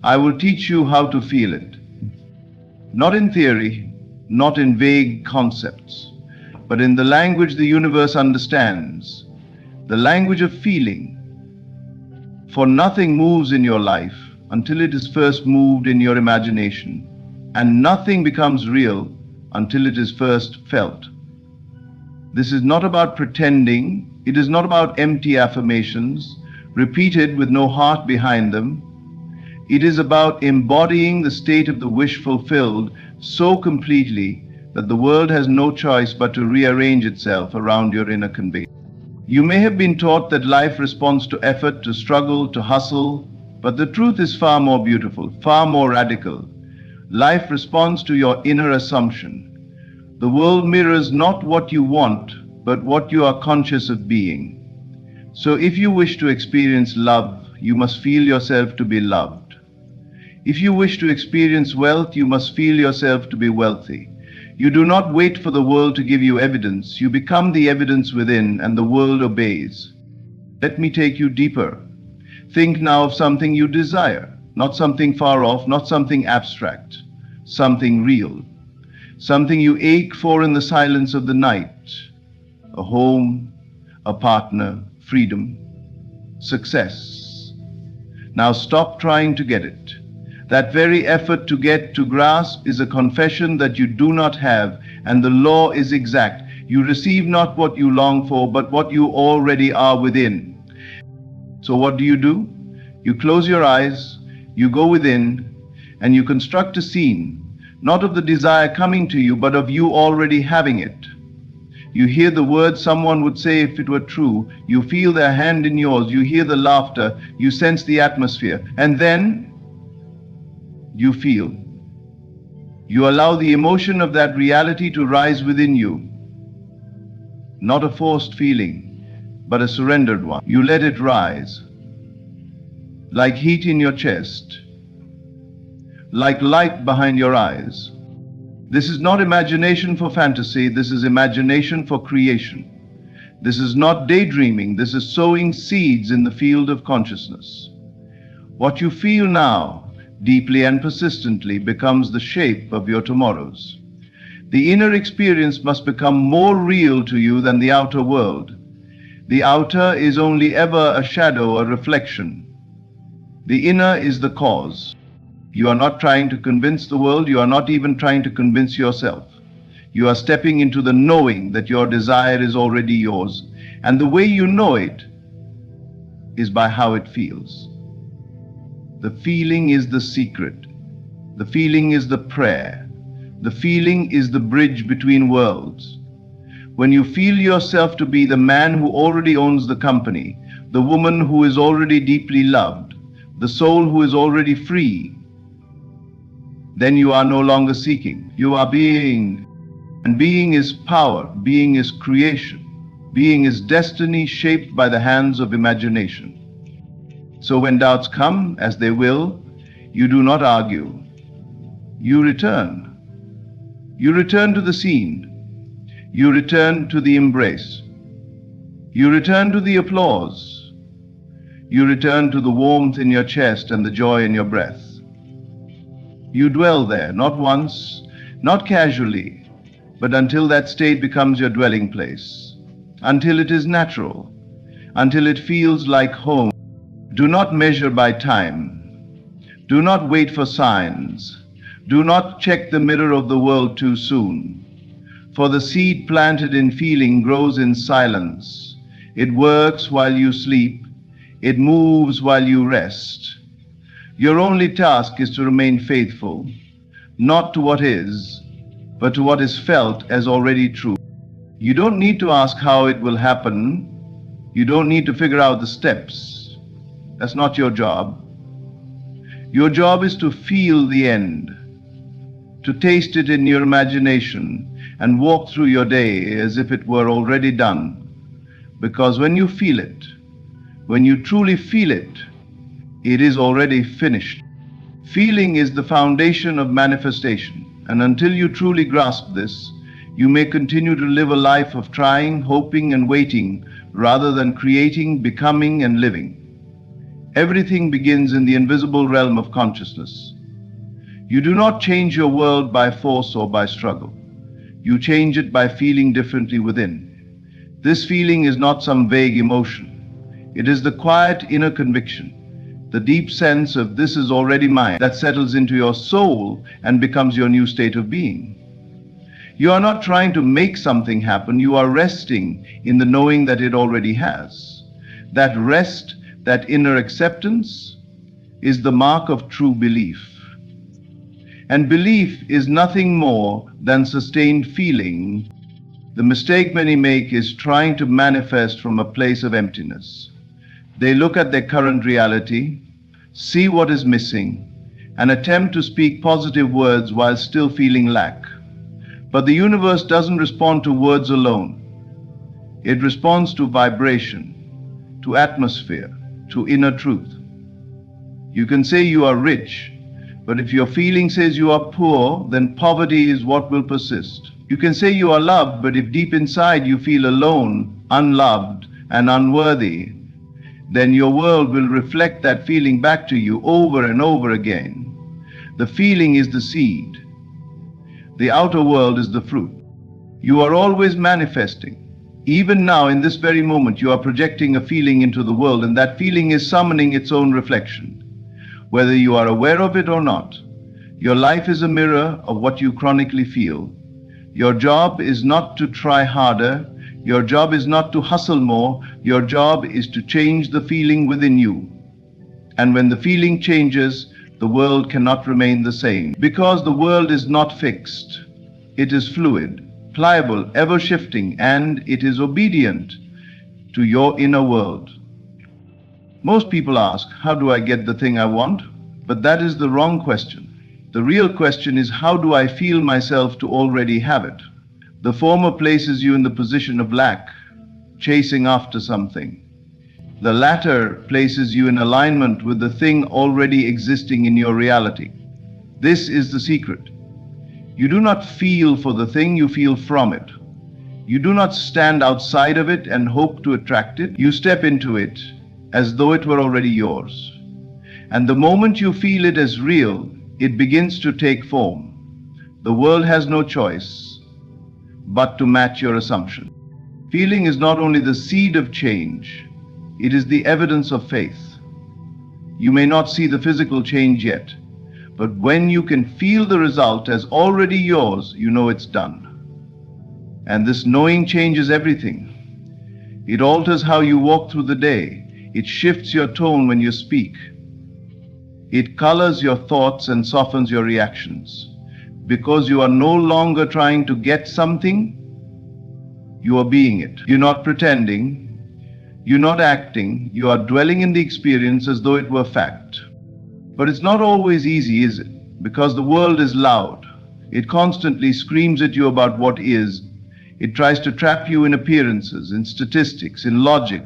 I will teach you how to feel it. Not in theory, not in vague concepts, but in the language the universe understands, the language of feeling. For nothing moves in your life until it is first moved in your imagination, and nothing becomes real until it is first felt. This is not about pretending, it is not about empty affirmations, repeated with no heart behind them. It is about embodying the state of the wish fulfilled so completely that the world has no choice but to rearrange itself around your inner conviction. You may have been taught that life responds to effort, to struggle, to hustle, but the truth is far more beautiful, far more radical. Life responds to your inner assumption. The world mirrors not what you want, but what you are conscious of being. So if you wish to experience love, you must feel yourself to be loved. If you wish to experience wealth, you must feel yourself to be wealthy. You do not wait for the world to give you evidence. You become the evidence within, and the world obeys. Let me take you deeper. Think now of something you desire, not something far off, not something abstract, something real, something you ache for in the silence of the night. A home, a partner, freedom, success. Now stop trying to get it. That very effort to get, to grasp, is a confession that you do not have, and the law is exact. You receive not what you long for, but what you already are within. So what do? You close your eyes, you go within, and you construct a scene, not of the desire coming to you, but of you already having it. You hear the words someone would say if it were true. You feel their hand in yours. You hear the laughter. You sense the atmosphere. And then you feel. You allow the emotion of that reality to rise within you. Not a forced feeling, but a surrendered one. You let it rise. Like heat in your chest. Like light behind your eyes. This is not imagination for fantasy, this is imagination for creation. This is not daydreaming, this is sowing seeds in the field of consciousness. What you feel now, deeply and persistently, becomes the shape of your tomorrows. The inner experience must become more real to you than the outer world. The outer is only ever a shadow, a reflection. The inner is the cause. You are not trying to convince the world, you are not even trying to convince yourself. You are stepping into the knowing that your desire is already yours, and the way you know it is by how it feels. The feeling is the secret. The feeling is the prayer. The feeling is the bridge between worlds. When you feel yourself to be the man who already owns the company, the woman who is already deeply loved, the soul who is already free, then you are no longer seeking. You are being. And being is power. Being is creation. Being is destiny shaped by the hands of imagination. So when doubts come, as they will, you do not argue. You return. You return to the scene. You return to the embrace. You return to the applause. You return to the warmth in your chest and the joy in your breath. You dwell there, not once, not casually, but until that state becomes your dwelling place, until it is natural, until it feels like home. Do not measure by time. Do not wait for signs. Do not check the mirror of the world too soon. For the seed planted in feeling grows in silence. It works while you sleep. It moves while you rest. Your only task is to remain faithful, not to what is, but to what is felt as already true. You don't need to ask how it will happen. You don't need to figure out the steps. That's not your job. Your job is to feel the end, to taste it in your imagination and walk through your day as if it were already done. Because when you feel it, when you truly feel it, it is already finished. Feeling is the foundation of manifestation, and until you truly grasp this, you may continue to live a life of trying, hoping, and waiting rather than creating, becoming, and living. Everything begins in the invisible realm of consciousness. You do not change your world by force or by struggle. You change it by feeling differently within. This feeling is not some vague emotion. It is the quiet inner conviction, the deep sense of this is already mine, that settles into your soul and becomes your new state of being. You are not trying to make something happen, you are resting in the knowing that it already has. That rest, that inner acceptance, is the mark of true belief. And belief is nothing more than sustained feeling. The mistake many make is trying to manifest from a place of emptiness. They look at their current reality, see what is missing, and attempt to speak positive words while still feeling lack. But the universe doesn't respond to words alone. It responds to vibration, to atmosphere, to inner truth. You can say you are rich, but if your feeling says you are poor, then poverty is what will persist. You can say you are loved, but if deep inside you feel alone, unloved, and unworthy, then your world will reflect that feeling back to you over and over again. The feeling is the seed. The outer world is the fruit. You are always manifesting. Even now, in this very moment, you are projecting a feeling into the world, and that feeling is summoning its own reflection. Whether you are aware of it or not, your life is a mirror of what you chronically feel. Your job is not to try harder. Your job is not to hustle more. Your job is to change the feeling within you. And when the feeling changes, the world cannot remain the same. Because the world is not fixed. It is fluid, pliable, ever-shifting, and it is obedient to your inner world. Most people ask, how do I get the thing I want? But that is the wrong question. The real question is, how do I feel myself to already have it? The former places you in the position of lack, chasing after something. The latter places you in alignment with the thing already existing in your reality. This is the secret. You do not feel for the thing, you feel from it. You do not stand outside of it and hope to attract it. You step into it as though it were already yours. And the moment you feel it as real, it begins to take form. The world has no choice but to match your assumption. Feeling is not only the seed of change, it is the evidence of faith. You may not see the physical change yet, but when you can feel the result as already yours, you know it's done. And this knowing changes everything. It alters how you walk through the day. It shifts your tone when you speak. It colors your thoughts and softens your reactions. Because you are no longer trying to get something, you are being it. You're not pretending. You're not acting. You are dwelling in the experience as though it were fact. But it's not always easy, is it? Because the world is loud. It constantly screams at you about what is. It tries to trap you in appearances, in statistics, in logic.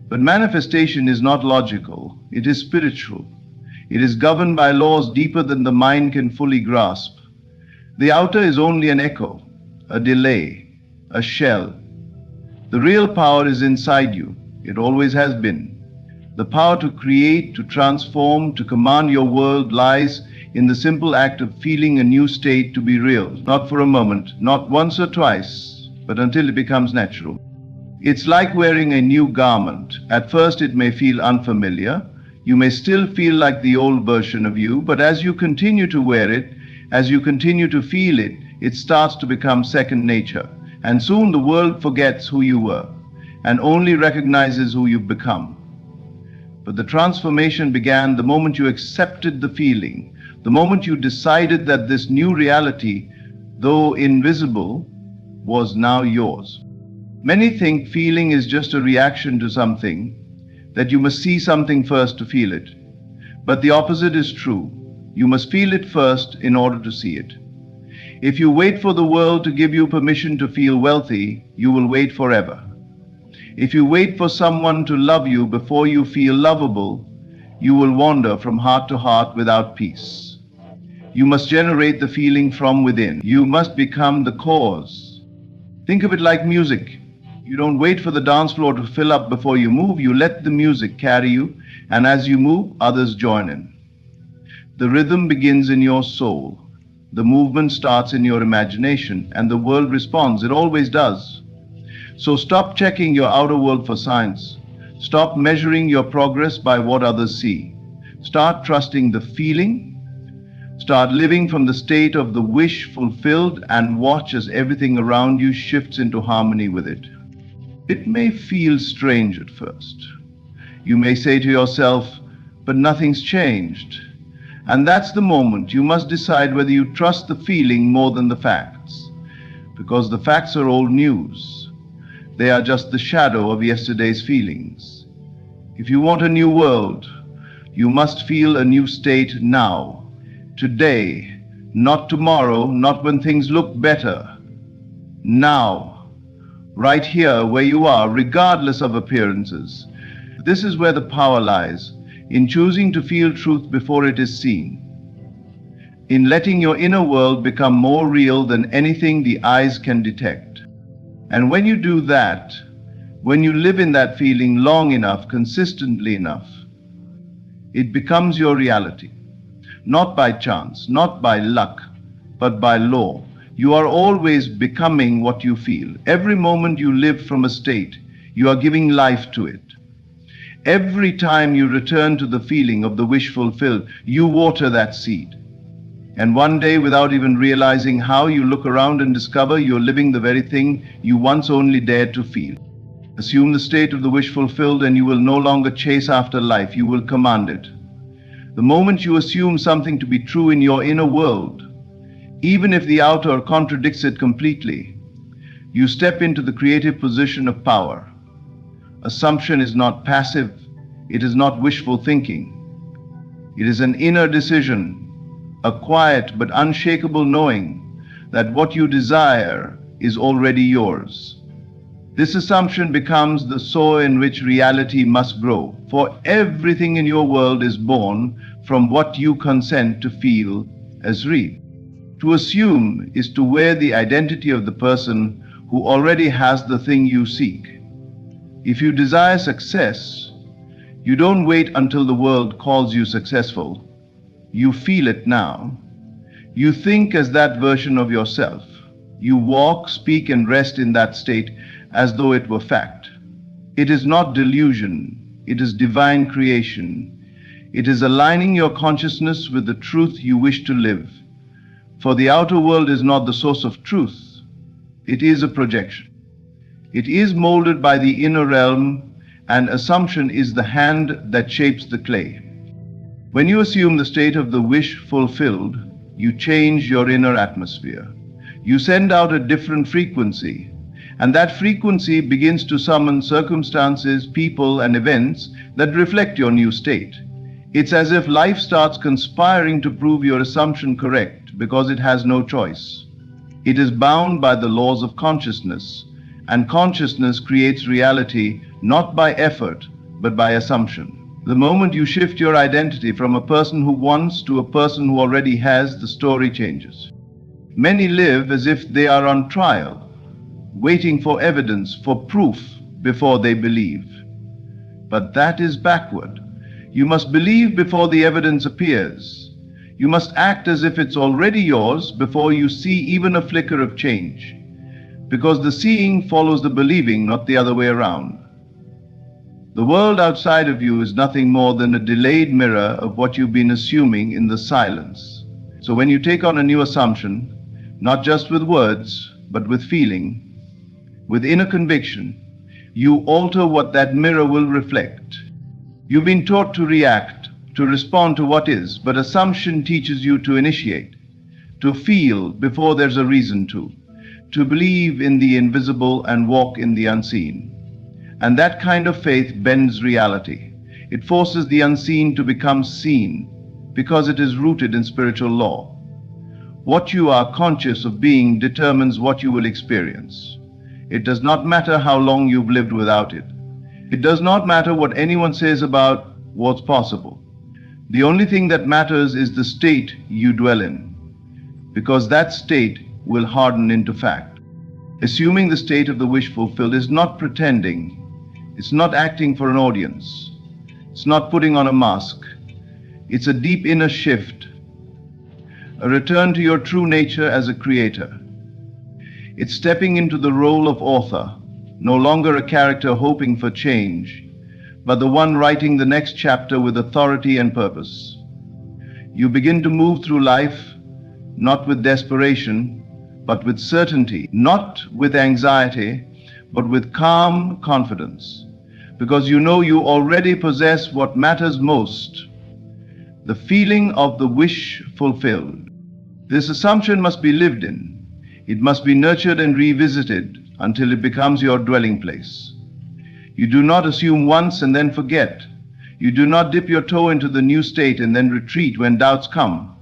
But manifestation is not logical. It is spiritual. It is governed by laws deeper than the mind can fully grasp. The outer is only an echo, a delay, a shell. The real power is inside you. It always has been. The power to create, to transform, to command your world lies in the simple act of feeling a new state to be real, not for a moment, not once or twice, but until it becomes natural. It's like wearing a new garment. At first it may feel unfamiliar. You may still feel like the old version of you, but as you continue to wear it, as you continue to feel it, it starts to become second nature. And soon the world forgets who you were and only recognizes who you've become. But the transformation began the moment you accepted the feeling, the moment you decided that this new reality, though invisible, was now yours. Many think feeling is just a reaction to something, that you must see something first to feel it. But the opposite is true. You must feel it first in order to see it. If you wait for the world to give you permission to feel wealthy, you will wait forever. If you wait for someone to love you before you feel lovable, you will wander from heart to heart without peace. You must generate the feeling from within. You must become the cause. Think of it like music. You don't wait for the dance floor to fill up before you move. You let the music carry you, and as you move, others join in. The rhythm begins in your soul. The movement starts in your imagination, and the world responds. It always does. So stop checking your outer world for signs. Stop measuring your progress by what others see. Start trusting the feeling. Start living from the state of the wish fulfilled, and watch as everything around you shifts into harmony with it. It may feel strange at first. You may say to yourself, but nothing's changed. And that's the moment you must decide whether you trust the feeling more than the facts. Because the facts are old news. They are just the shadow of yesterday's feelings. If you want a new world, you must feel a new state now. Today, not tomorrow, not when things look better. Now. Right here where you are, regardless of appearances. This is where the power lies, in choosing to feel truth before it is seen, in letting your inner world become more real than anything the eyes can detect. And when you do that, when you live in that feeling long enough, consistently enough, it becomes your reality. Not by chance, not by luck, but by law. You are always becoming what you feel. Every moment you live from a state, you are giving life to it. Every time you return to the feeling of the wish fulfilled, you water that seed. And one day, without even realizing how, you look around and discover you're living the very thing you once only dared to feel. Assume the state of the wish fulfilled, and you will no longer chase after life, you will command it. The moment you assume something to be true in your inner world, even if the outer contradicts it completely, you step into the creative position of power. Assumption is not passive, it is not wishful thinking. It is an inner decision, a quiet but unshakable knowing that what you desire is already yours. This assumption becomes the soil in which reality must grow, for everything in your world is born from what you consent to feel as real. To assume is to wear the identity of the person who already has the thing you seek. If you desire success, you don't wait until the world calls you successful. You feel it now. You think as that version of yourself. You walk, speak, and rest in that state as though it were fact. It is not delusion. It is divine creation. It is aligning your consciousness with the truth you wish to live. For the outer world is not the source of truth. It is a projection. It is molded by the inner realm, and assumption is the hand that shapes the clay. When you assume the state of the wish fulfilled, you change your inner atmosphere. You send out a different frequency, and that frequency begins to summon circumstances, people, and events that reflect your new state. It's as if life starts conspiring to prove your assumption correct, because it has no choice. It is bound by the laws of consciousness, and consciousness creates reality not by effort, but by assumption. The moment you shift your identity from a person who wants to a person who already has, the story changes. Many live as if they are on trial, waiting for evidence, for proof, before they believe. But that is backward. You must believe before the evidence appears. You must act as if it's already yours before you see even a flicker of change. Because the seeing follows the believing, not the other way around. The world outside of you is nothing more than a delayed mirror of what you've been assuming in the silence. So when you take on a new assumption, not just with words, but with feeling, with inner conviction, you alter what that mirror will reflect. You've been taught to react, to respond to what is, but assumption teaches you to initiate, to feel before there's a reason to believe in the invisible and walk in the unseen. And that kind of faith bends reality. It forces the unseen to become seen, because it is rooted in spiritual law. What you are conscious of being determines what you will experience. It does not matter how long you've lived without it. It does not matter what anyone says about what's possible. The only thing that matters is the state you dwell in, because that state will harden into fact. Assuming the state of the wish fulfilled is not pretending, it's not acting for an audience, it's not putting on a mask, it's a deep inner shift, a return to your true nature as a creator. It's stepping into the role of author, no longer a character hoping for change, but the one writing the next chapter with authority and purpose. You begin to move through life, not with desperation, but with certainty, not with anxiety, but with calm confidence, because you know you already possess what matters most, the feeling of the wish fulfilled. This assumption must be lived in. It must be nurtured and revisited until it becomes your dwelling place. You do not assume once and then forget. You do not dip your toe into the new state and then retreat when doubts come.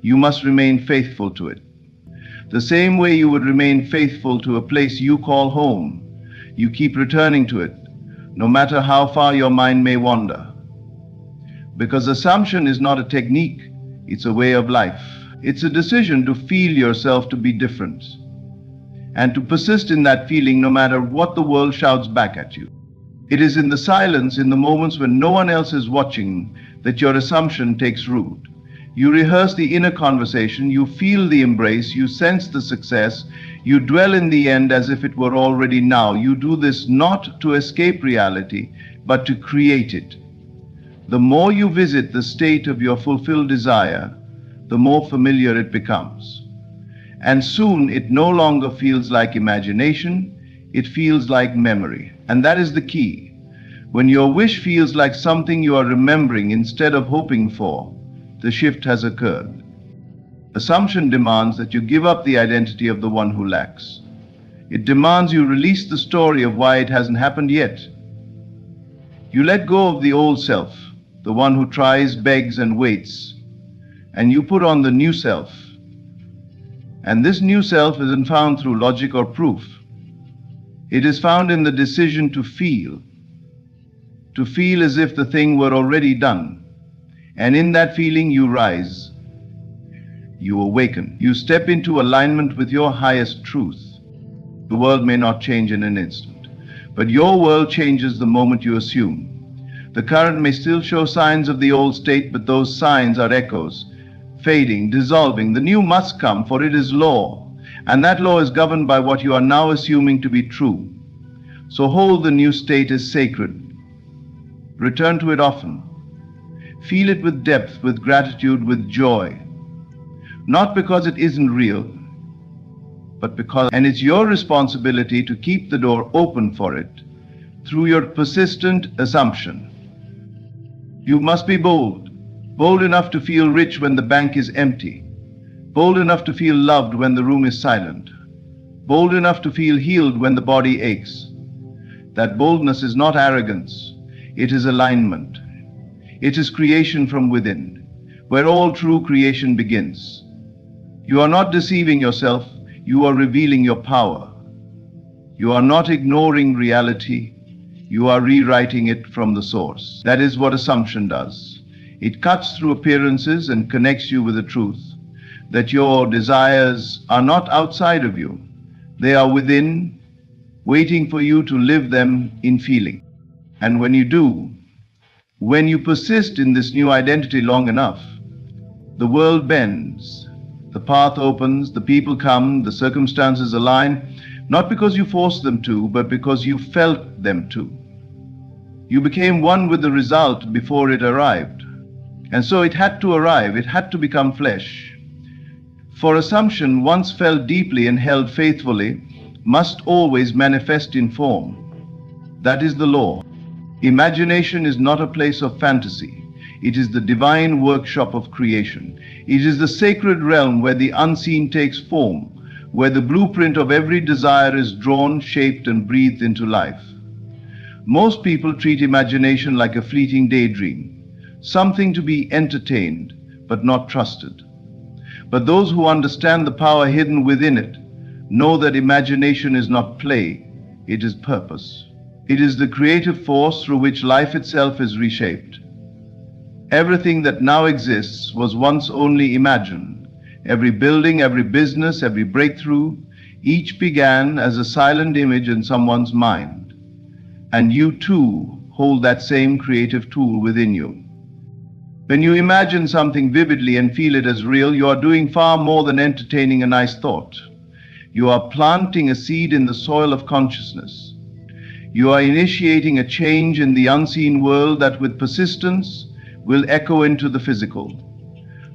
You must remain faithful to it. The same way you would remain faithful to a place you call home. You keep returning to it, no matter how far your mind may wander. Because assumption is not a technique, it's a way of life. It's a decision to feel yourself to be different and to persist in that feeling no matter what the world shouts back at you. It is in the silence, in the moments when no one else is watching, that your assumption takes root. You rehearse the inner conversation, you feel the embrace, you sense the success, you dwell in the end as if it were already now. You do this not to escape reality, but to create it. The more you visit the state of your fulfilled desire, the more familiar it becomes. And soon it no longer feels like imagination, it feels like memory. And that is the key. When your wish feels like something you are remembering instead of hoping for, the shift has occurred. Assumption demands that you give up the identity of the one who lacks. It demands you release the story of why it hasn't happened yet. You let go of the old self, the one who tries, begs, and waits, and you put on the new self. And this new self isn't found through logic or proof. It is found in the decision to feel as if the thing were already done. And in that feeling you rise, you awaken, you step into alignment with your highest truth. The world may not change in an instant, but your world changes the moment you assume. The current may still show signs of the old state, but those signs are echoes, fading, dissolving. The new must come, for it is law, and that law is governed by what you are now assuming to be true. So hold the new state as sacred. Return to it often. Feel it with depth, with gratitude, with joy. Not because it isn't real, but because, and it's your responsibility to keep the door open for it through your persistent assumption. You must be bold enough to feel rich when the bank is empty, bold enough to feel loved when the room is silent, bold enough to feel healed when the body aches. That boldness is not arrogance, it is alignment. It is creation from within, where all true creation begins. You are not deceiving yourself, you are revealing your power. You are not ignoring reality, you are rewriting it from the source. That is what assumption does. It cuts through appearances and connects you with the truth that your desires are not outside of you. They are within, waiting for you to live them in feeling. And when you do, when you persist in this new identity long enough, the world bends, the path opens, the people come, the circumstances align, not because you forced them to, but because you felt them to. You became one with the result before it arrived. And so it had to arrive, it had to become flesh. For assumption, once felt deeply and held faithfully, must always manifest in form. That is the law. Imagination is not a place of fantasy. It is the divine workshop of creation. It is the sacred realm where the unseen takes form, where the blueprint of every desire is drawn, shaped, and breathed into life. Most people treat imagination like a fleeting daydream, something to be entertained but not trusted. But those who understand the power hidden within it know that imagination is not play, it is purpose. It is the creative force through which life itself is reshaped. Everything that now exists was once only imagined. Every building, every business, every breakthrough, Each began as a silent image in someone's mind, and you too hold that same creative tool within you. When you imagine something vividly and feel it as real, you are doing far more than entertaining a nice thought. You are planting a seed in the soil of consciousness. You are initiating a change in the unseen world that with persistence will echo into the physical.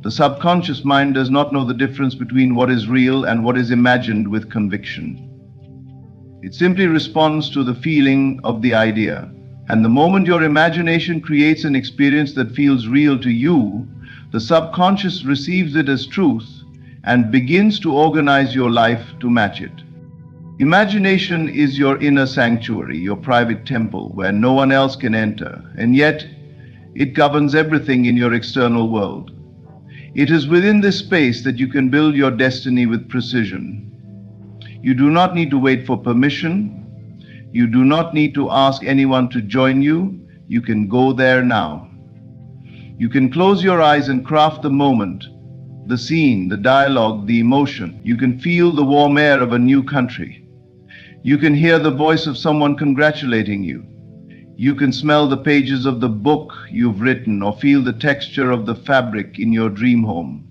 The subconscious mind does not know the difference between what is real and what is imagined with conviction. It simply responds to the feeling of the idea. And the moment your imagination creates an experience that feels real to you, the subconscious receives it as truth and begins to organize your life to match it. Imagination is your inner sanctuary, your private temple where no one else can enter, and yet it governs everything in your external world. It is within this space that you can build your destiny with precision. You do not need to wait for permission. You do not need to ask anyone to join you. You can go there now. You can close your eyes and craft the moment, the scene, the dialogue, the emotion. You can feel the warm air of a new country. You can hear the voice of someone congratulating you. You can smell the pages of the book you've written or feel the texture of the fabric in your dream home.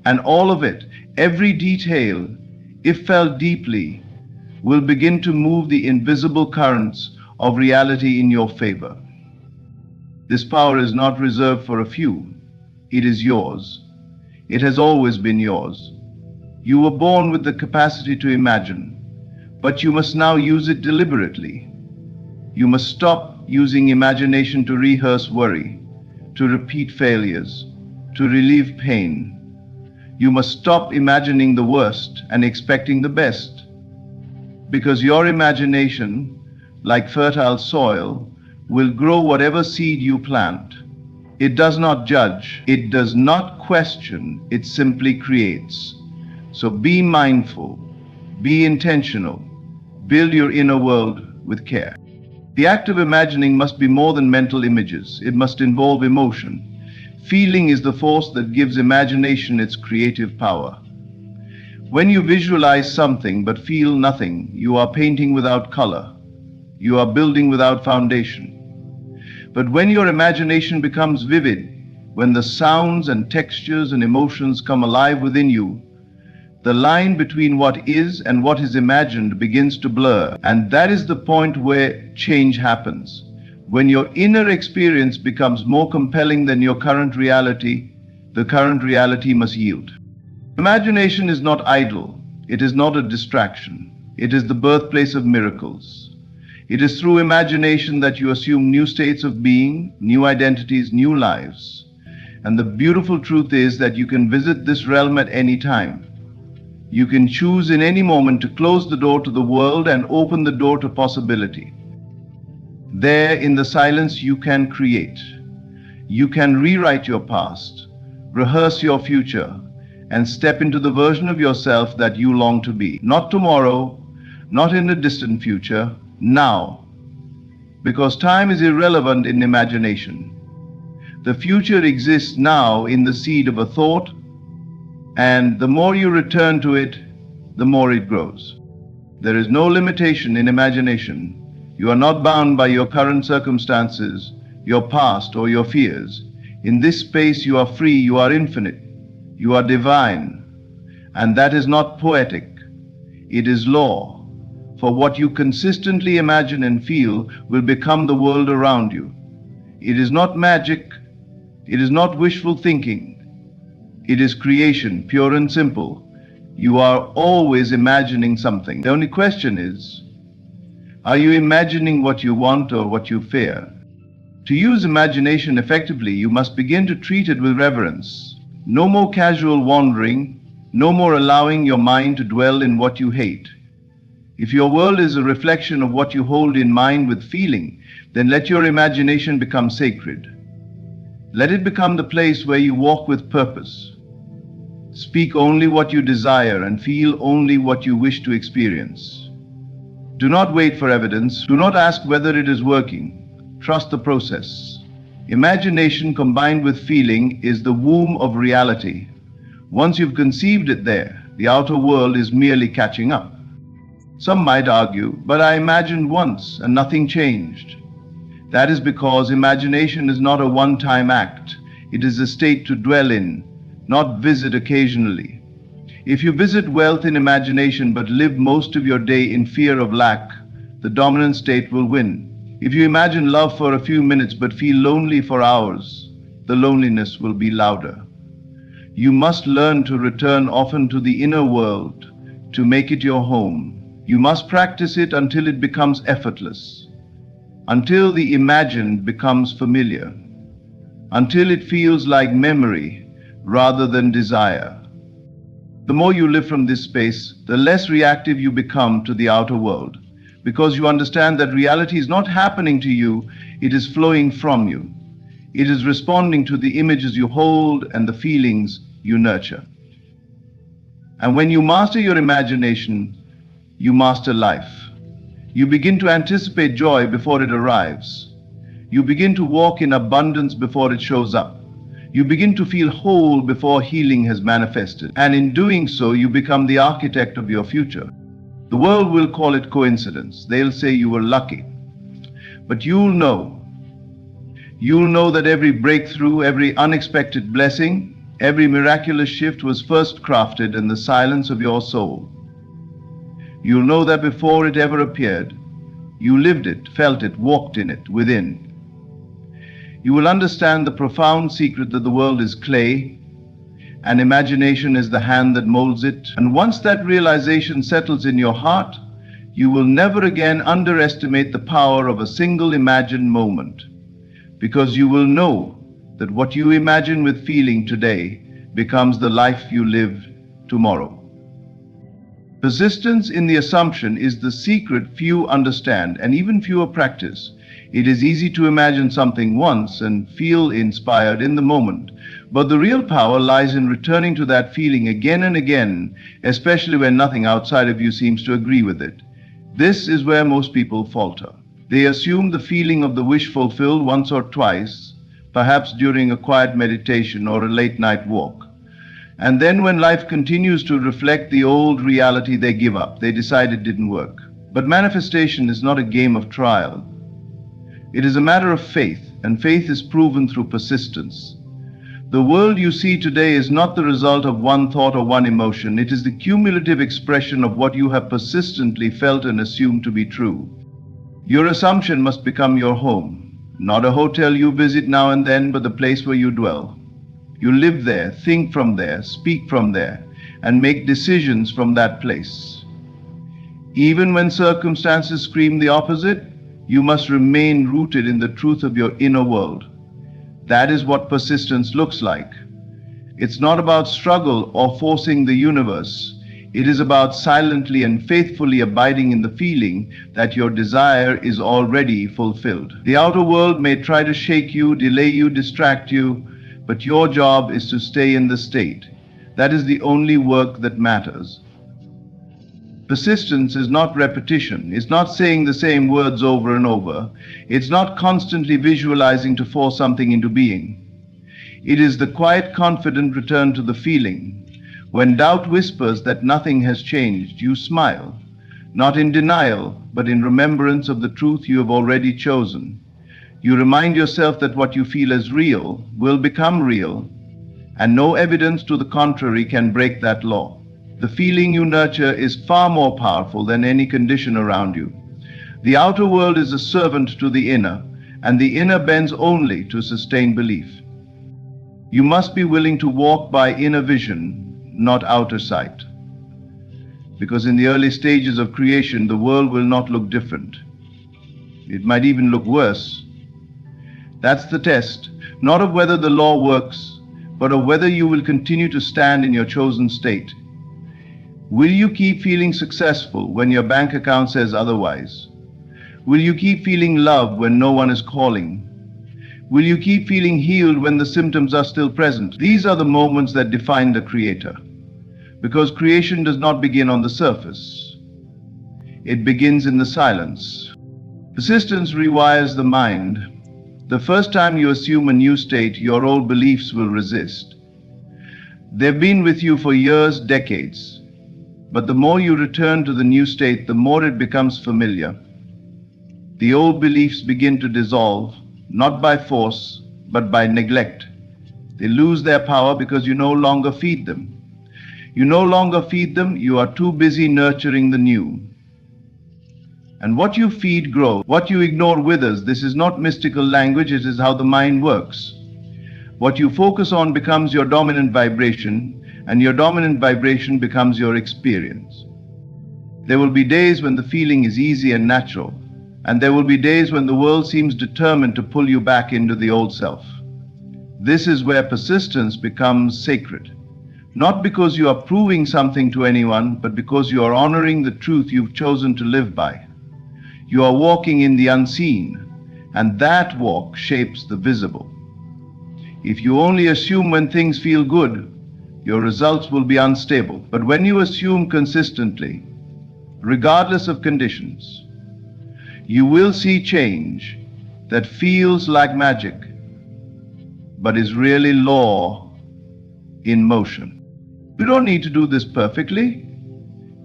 And all of it, every detail, if felt deeply, will begin to move the invisible currents of reality in your favor. This power is not reserved for a few. It is yours. It has always been yours. You were born with the capacity to imagine, but you must now use it deliberately. You must stop using imagination to rehearse worry, to repeat failures, to relieve pain. You must stop imagining the worst and expecting the best. Because your imagination, like fertile soil, will grow whatever seed you plant. It does not judge, it does not question, it simply creates. So be mindful, be intentional, build your inner world with care. The act of imagining must be more than mental images. It must involve emotion. Feeling is the force that gives imagination its creative power. When you visualize something but feel nothing, you are painting without color. You are building without foundation. But when your imagination becomes vivid, when the sounds and textures and emotions come alive within you, the line between what is and what is imagined begins to blur, and that is the point where change happens. When your inner experience becomes more compelling than your current reality, the current reality must yield. Imagination is not idle. It is not a distraction. It is the birthplace of miracles. It is through imagination that you assume new states of being, new identities, new lives. And the beautiful truth is that you can visit this realm at any time. You can choose in any moment to close the door to the world and open the door to possibility. There, in the silence, you can create. You can rewrite your past, rehearse your future, and step into the version of yourself that you long to be. Not tomorrow, not in a distant future, now. Because time is irrelevant in imagination. The future exists now in the seed of a thought, and the more you return to it, the more it grows. There is no limitation in imagination. You are not bound by your current circumstances, your past, or your fears. In this space you are free, you are infinite, you are divine. And that is not poetic, it is law. For what you consistently imagine and feel will become the world around you. It is not magic, it is not wishful thinking. It is creation, pure and simple. You are always imagining something. The only question is, are you imagining what you want or what you fear? To use imagination effectively, you must begin to treat it with reverence. No more casual wandering, no more allowing your mind to dwell in what you hate. If your world is a reflection of what you hold in mind with feeling, then let your imagination become sacred. Let it become the place where you walk with purpose. Speak only what you desire and feel only what you wish to experience. Do not wait for evidence. Do not ask whether it is working. Trust the process. Imagination combined with feeling is the womb of reality. Once you've conceived it there, the outer world is merely catching up. Some might argue, but I imagined once and nothing changed. That is because imagination is not a one-time act. It is a state to dwell in, not visit occasionally. If you visit wealth in imagination but live most of your day in fear of lack, the dominant state will win. If you imagine love for a few minutes but feel lonely for hours, the loneliness will be louder. You must learn to return often to the inner world to make it your home. You must practice it until it becomes effortless, until the imagined becomes familiar, until it feels like memory rather than desire. The more you live from this space, the less reactive you become to the outer world, because you understand that reality is not happening to you, it is flowing from you. It is responding to the images you hold and the feelings you nurture. And when you master your imagination, you master life. You begin to anticipate joy before it arrives. You begin to walk in abundance before it shows up. You begin to feel whole before healing has manifested. And in doing so, you become the architect of your future. The world will call it coincidence. They'll say you were lucky. But you'll know. You'll know that every breakthrough, every unexpected blessing, every miraculous shift was first crafted in the silence of your soul. You'll know that before it ever appeared, you lived it, felt it, walked in it, within. You will understand the profound secret that the world is clay and imagination is the hand that molds it. And once that realization settles in your heart, you will never again underestimate the power of a single imagined moment, because you will know that what you imagine with feeling today becomes the life you live tomorrow. Persistence in the assumption is the secret few understand and even fewer practice. It is easy to imagine something once and feel inspired in the moment, but the real power lies in returning to that feeling again and again, especially when nothing outside of you seems to agree with it. This is where most people falter. They assume the feeling of the wish fulfilled once or twice, perhaps during a quiet meditation or a late night walk. And then when life continues to reflect the old reality, they give up. They decide it didn't work. But manifestation is not a game of trial. It is a matter of faith, and faith is proven through persistence. The world you see today is not the result of one thought or one emotion. It is the cumulative expression of what you have persistently felt and assumed to be true. Your assumption must become your home, not a hotel you visit now and then, but the place where you dwell. You live there, think from there, speak from there, and make decisions from that place. Even when circumstances scream the opposite, you must remain rooted in the truth of your inner world. That is what persistence looks like. It's not about struggle or forcing the universe. It is about silently and faithfully abiding in the feeling that your desire is already fulfilled. The outer world may try to shake you, delay you, distract you, but your job is to stay in the state. That is the only work that matters. Persistence is not repetition. It's not saying the same words over and over. It's not constantly visualizing to force something into being. It is the quiet, confident return to the feeling. When doubt whispers that nothing has changed, you smile, not in denial, but in remembrance of the truth you have already chosen. You remind yourself that what you feel as real will become real, and no evidence to the contrary can break that law. The feeling you nurture is far more powerful than any condition around you. The outer world is a servant to the inner, and the inner bends only to sustain belief. You must be willing to walk by inner vision, not outer sight. Because in the early stages of creation, the world will not look different. It might even look worse. That's the test, not of whether the law works, but of whether you will continue to stand in your chosen state. Will you keep feeling successful when your bank account says otherwise? Will you keep feeling loved when no one is calling? Will you keep feeling healed when the symptoms are still present? These are the moments that define the creator, because creation does not begin on the surface. It begins in the silence. Persistence rewires the mind. The first time you assume a new state, your old beliefs will resist. They've been with you for years, decades. But the more you return to the new state, the more it becomes familiar. The old beliefs begin to dissolve, not by force, but by neglect. They lose their power because you no longer feed them. You no longer feed them, you are too busy nurturing the new. And what you feed grows, what you ignore withers. This is not mystical language, it is how the mind works. What you focus on becomes your dominant vibration, and your dominant vibration becomes your experience. There will be days when the feeling is easy and natural, and there will be days when the world seems determined to pull you back into the old self. This is where persistence becomes sacred. Not because you are proving something to anyone, but because you are honoring the truth you've chosen to live by. You are walking in the unseen, and that walk shapes the visible. If you only assume when things feel good, your results will be unstable. But when you assume consistently, regardless of conditions, you will see change that feels like magic, but is really law in motion. You don't need to do this perfectly.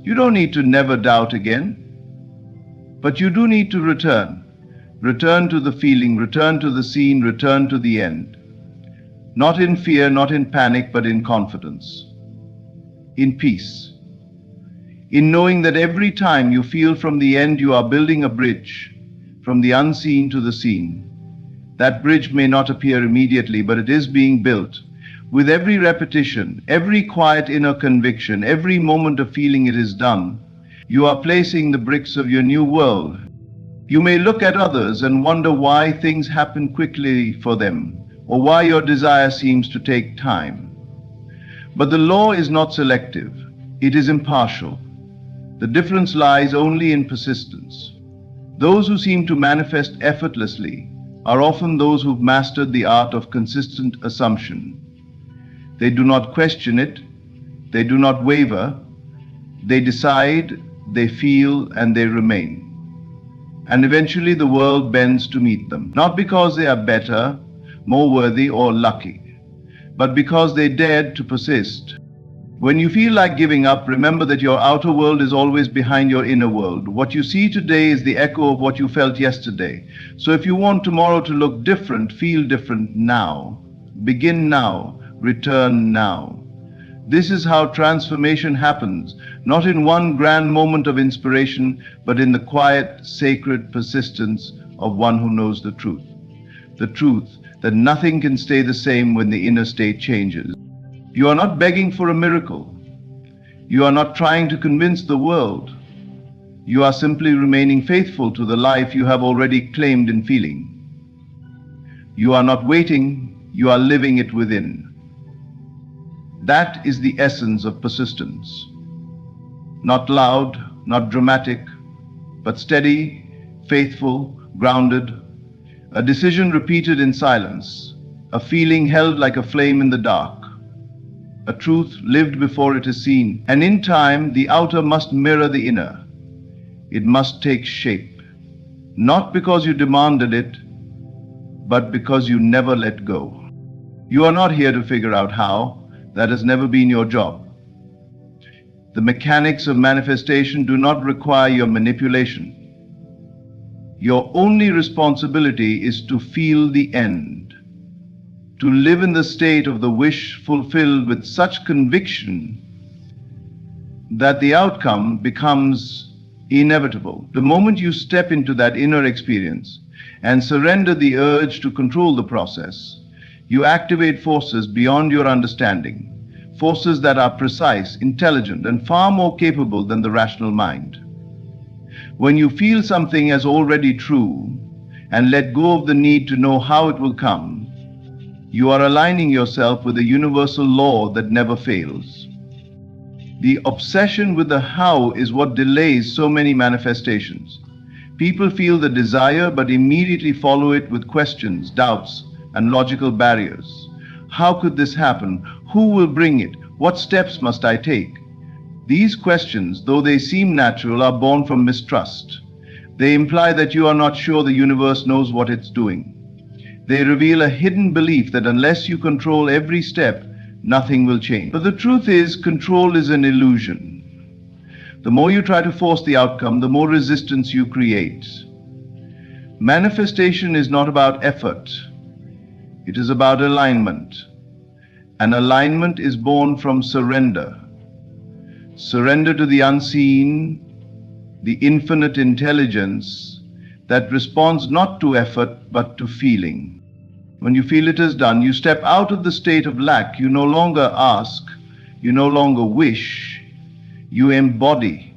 You don't need to never doubt again. But you do need to return. Return to the feeling, return to the scene, return to the end. Not in fear, not in panic, but in confidence. In peace. In knowing that every time you feel from the end, you are building a bridge from the unseen to the seen. That bridge may not appear immediately, but it is being built. With every repetition, every quiet inner conviction, every moment of feeling it is done, you are placing the bricks of your new world. You may look at others and wonder why things happen quickly for them, or why your desire seems to take time. But the law is not selective, it is impartial. The difference lies only in persistence. Those who seem to manifest effortlessly are often those who've mastered the art of consistent assumption. They do not question it, they do not waver, they decide, they feel, and they remain. And eventually the world bends to meet them, not because they are better, more worthy, or lucky, but because they dared to persist. When you feel like giving up, remember that your outer world is always behind your inner world. What you see today is the echo of what you felt yesterday. So if you want tomorrow to look different, feel different now. Begin now. Return now. This is how transformation happens, not in one grand moment of inspiration, but in the quiet, sacred persistence of one who knows the truth. The truth that nothing can stay the same when the inner state changes. You are not begging for a miracle. You are not trying to convince the world. You are simply remaining faithful to the life you have already claimed in feeling. You are not waiting, you are living it within. That is the essence of persistence. Not loud, not dramatic, but steady, faithful, grounded. A decision repeated in silence, a feeling held like a flame in the dark, a truth lived before it is seen. And in time, the outer must mirror the inner. It must take shape, not because you demanded it, but because you never let go. You are not here to figure out how. That has never been your job. The mechanics of manifestation do not require your manipulation. Your only responsibility is to feel the end, to live in the state of the wish fulfilled with such conviction that the outcome becomes inevitable. The moment you step into that inner experience and surrender the urge to control the process, you activate forces beyond your understanding, forces that are precise, intelligent, and far more capable than the rational mind. When you feel something as already true and let go of the need to know how it will come, you are aligning yourself with a universal law that never fails. The obsession with the how is what delays so many manifestations. People feel the desire but immediately follow it with questions, doubts, and logical barriers. How could this happen? Who will bring it? What steps must I take? These questions, though they seem natural, are born from mistrust. They imply that you are not sure the universe knows what it's doing. They reveal a hidden belief that unless you control every step, nothing will change. But the truth is, control is an illusion. The more you try to force the outcome, the more resistance you create. Manifestation is not about effort. It is about alignment. And alignment is born from surrender. Surrender to the unseen, the infinite intelligence that responds not to effort but to feeling. When you feel it is done, you step out of the state of lack. You no longer ask, you no longer wish, you embody.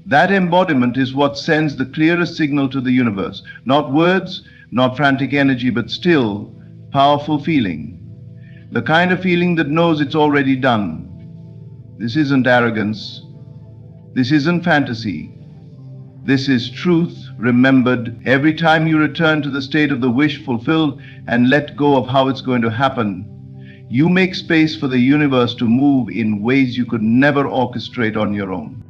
That embodiment is what sends the clearest signal to the universe. Not words, not frantic energy, but still, powerful feeling. The kind of feeling that knows it's already done. This isn't arrogance. This isn't fantasy. This is truth remembered. Every time you return to the state of the wish fulfilled and let go of how it's going to happen, you make space for the universe to move in ways you could never orchestrate on your own.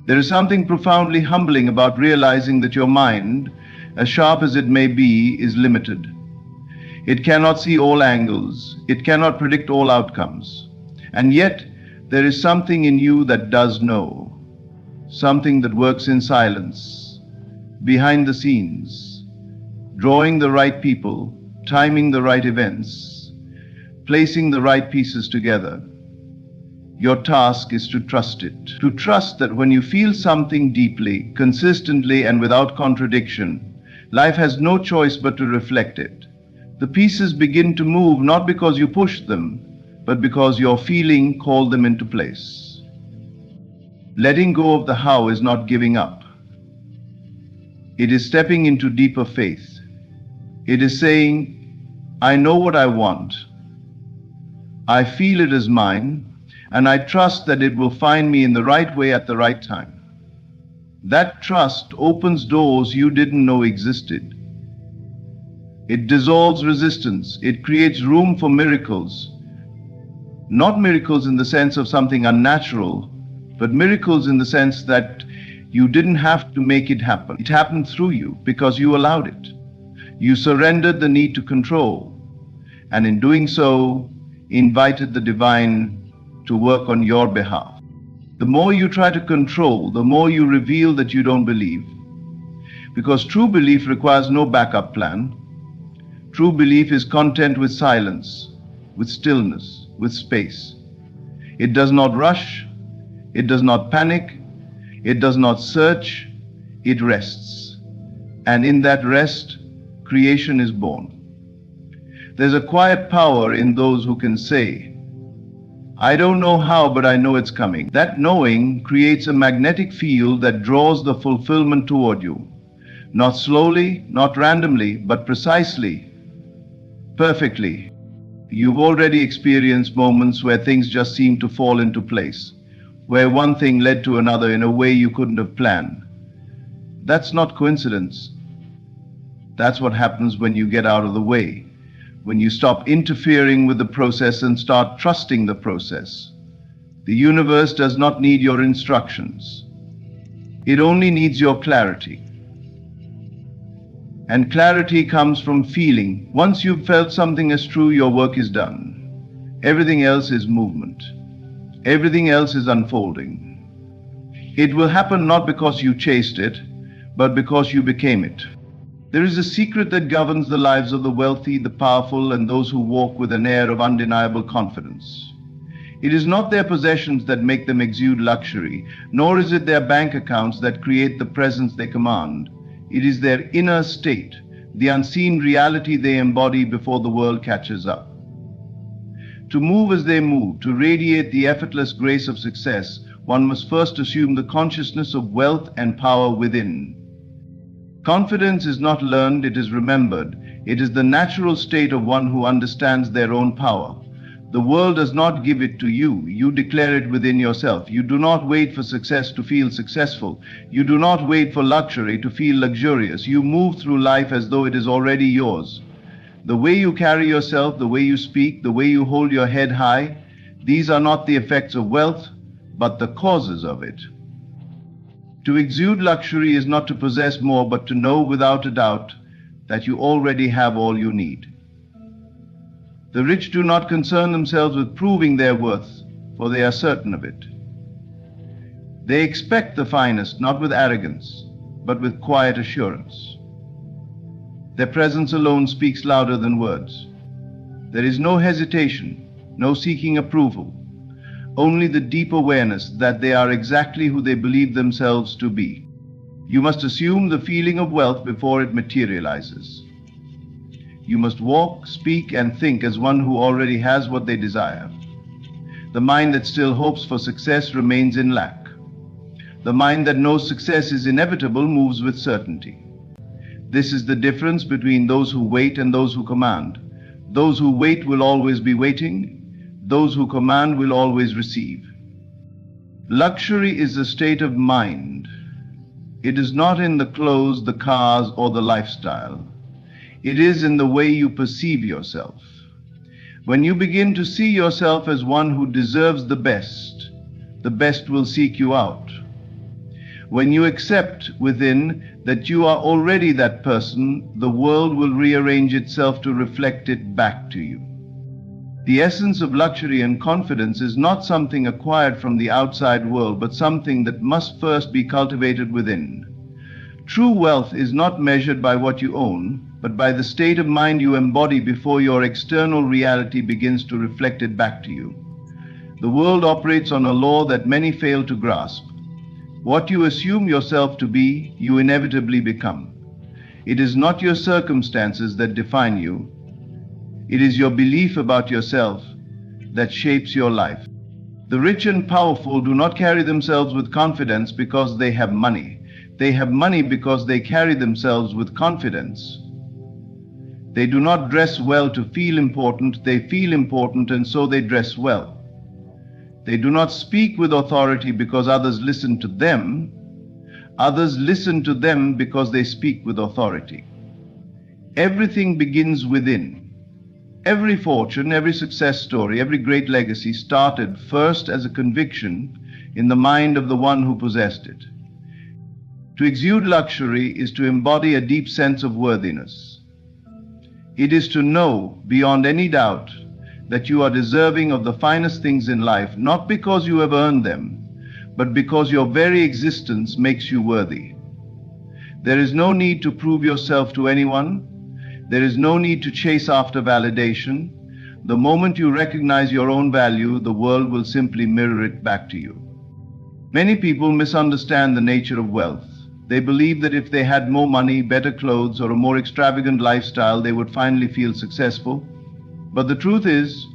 There is something profoundly humbling about realizing that your mind, as sharp as it may be, is limited. It cannot see all angles. It cannot predict all outcomes. And yet, there is something in you that does know. Something that works in silence, behind the scenes, drawing the right people, timing the right events, placing the right pieces together. Your task is to trust it. To trust that when you feel something deeply, consistently, and without contradiction, life has no choice but to reflect it. The pieces begin to move not because you push them, but because your feeling called them into place. Letting go of the how is not giving up. It is stepping into deeper faith. It is saying, I know what I want. I feel it as mine, and I trust that it will find me in the right way at the right time. That trust opens doors you didn't know existed. It dissolves resistance. It creates room for miracles. Not miracles in the sense of something unnatural, but miracles in the sense that you didn't have to make it happen. It happened through you because you allowed it. You surrendered the need to control, and in doing so, invited the divine to work on your behalf. The more you try to control, the more you reveal that you don't believe. Because true belief requires no backup plan. True belief is content with silence, with stillness, with space. It does not rush. It does not panic, it does not search, it rests. And in that rest, creation is born. There's a quiet power in those who can say, I don't know how, but I know it's coming. That knowing creates a magnetic field that draws the fulfillment toward you. Not slowly, not randomly, but precisely, perfectly. You've already experienced moments where things just seem to fall into place, where one thing led to another in a way you couldn't have planned. That's not coincidence. That's what happens when you get out of the way, when you stop interfering with the process and start trusting the process. The universe does not need your instructions. It only needs your clarity. And clarity comes from feeling. Once you've felt something as true, your work is done. Everything else is movement. Everything else is unfolding. It will happen not because you chased it, but because you became it. There is a secret that governs the lives of the wealthy, the powerful, and those who walk with an air of undeniable confidence. It is not their possessions that make them exude luxury, nor is it their bank accounts that create the presence they command. It is their inner state, the unseen reality they embody before the world catches up. To move as they move, to radiate the effortless grace of success, one must first assume the consciousness of wealth and power within. Confidence is not learned, it is remembered. It is the natural state of one who understands their own power. The world does not give it to you. You declare it within yourself. You do not wait for success to feel successful. You do not wait for luxury to feel luxurious. You move through life as though it is already yours. The way you carry yourself, the way you speak, the way you hold your head high, these are not the effects of wealth, but the causes of it. To exude luxury is not to possess more, but to know without a doubt that you already have all you need. The rich do not concern themselves with proving their worth, for they are certain of it. They expect the finest, not with arrogance, but with quiet assurance. Their presence alone speaks louder than words. There is no hesitation, no seeking approval, only the deep awareness that they are exactly who they believe themselves to be. You must assume the feeling of wealth before it materializes. You must walk, speak, and think as one who already has what they desire. The mind that still hopes for success remains in lack. The mind that knows success is inevitable moves with certainty. This is the difference between those who wait and those who command. Those who wait will always be waiting. Those who command will always receive. Luxury is a state of mind. It is not in the clothes, the cars, or the lifestyle. It is in the way you perceive yourself. When you begin to see yourself as one who deserves the best will seek you out. When you accept within that you are already that person, the world will rearrange itself to reflect it back to you. The essence of luxury and confidence is not something acquired from the outside world, but something that must first be cultivated within. True wealth is not measured by what you own, but by the state of mind you embody before your external reality begins to reflect it back to you. The world operates on a law that many fail to grasp. What you assume yourself to be, you inevitably become. It is not your circumstances that define you. It is your belief about yourself that shapes your life. The rich and powerful do not carry themselves with confidence because they have money. They have money because they carry themselves with confidence. They do not dress well to feel important. They feel important, and so they dress well. They do not speak with authority because others listen to them. Others listen to them because they speak with authority. Everything begins within. Every fortune, every success story, every great legacy started first as a conviction in the mind of the one who possessed it. To exude luxury is to embody a deep sense of worthiness. It is to know beyond any doubt that you are deserving of the finest things in life, not because you have earned them, but because your very existence makes you worthy. There is no need to prove yourself to anyone. There is no need to chase after validation. The moment you recognize your own value, the world will simply mirror it back to you. Many people misunderstand the nature of wealth. They believe that if they had more money, better clothes, or a more extravagant lifestyle, they would finally feel successful. But the truth is,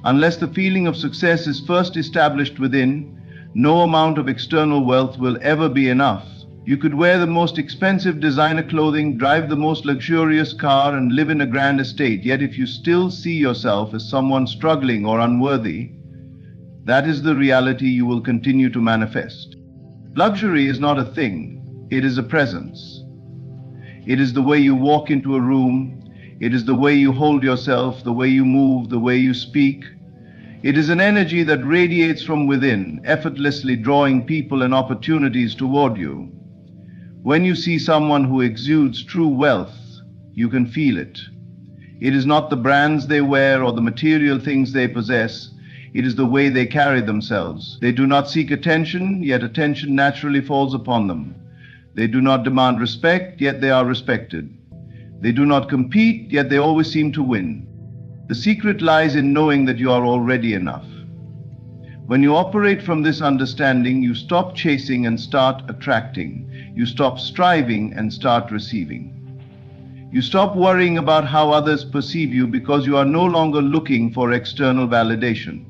unless the feeling of success is first established within, no amount of external wealth will ever be enough. You could wear the most expensive designer clothing, drive the most luxurious car, and live in a grand estate, yet if you still see yourself as someone struggling or unworthy, that is the reality you will continue to manifest. Luxury is not a thing. It is a presence. It is the way you walk into a room. It is the way you hold yourself, the way you move, the way you speak. It is an energy that radiates from within, effortlessly drawing people and opportunities toward you. When you see someone who exudes true wealth, you can feel it. It is not the brands they wear or the material things they possess. It is the way they carry themselves. They do not seek attention, yet attention naturally falls upon them. They do not demand respect, yet they are respected. They do not compete, yet they always seem to win. The secret lies in knowing that you are already enough. When you operate from this understanding, you stop chasing and start attracting. You stop striving and start receiving. You stop worrying about how others perceive you because you are no longer looking for external validation.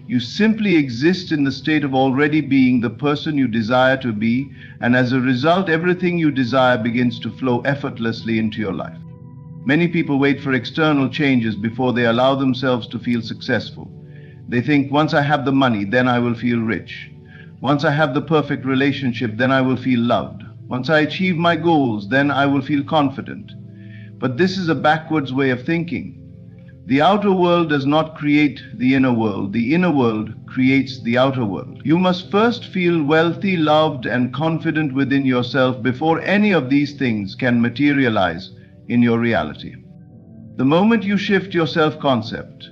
You simply exist in the state of already being the person you desire to be, and as a result, everything you desire begins to flow effortlessly into your life. Many people wait for external changes before they allow themselves to feel successful. They think, once I have the money, then I will feel rich. Once I have the perfect relationship, then I will feel loved. Once I achieve my goals, then I will feel confident. But this is a backwards way of thinking. The outer world does not create the inner world. The inner world creates the outer world. You must first feel wealthy, loved, and confident within yourself before any of these things can materialize in your reality. The moment you shift your self-concept,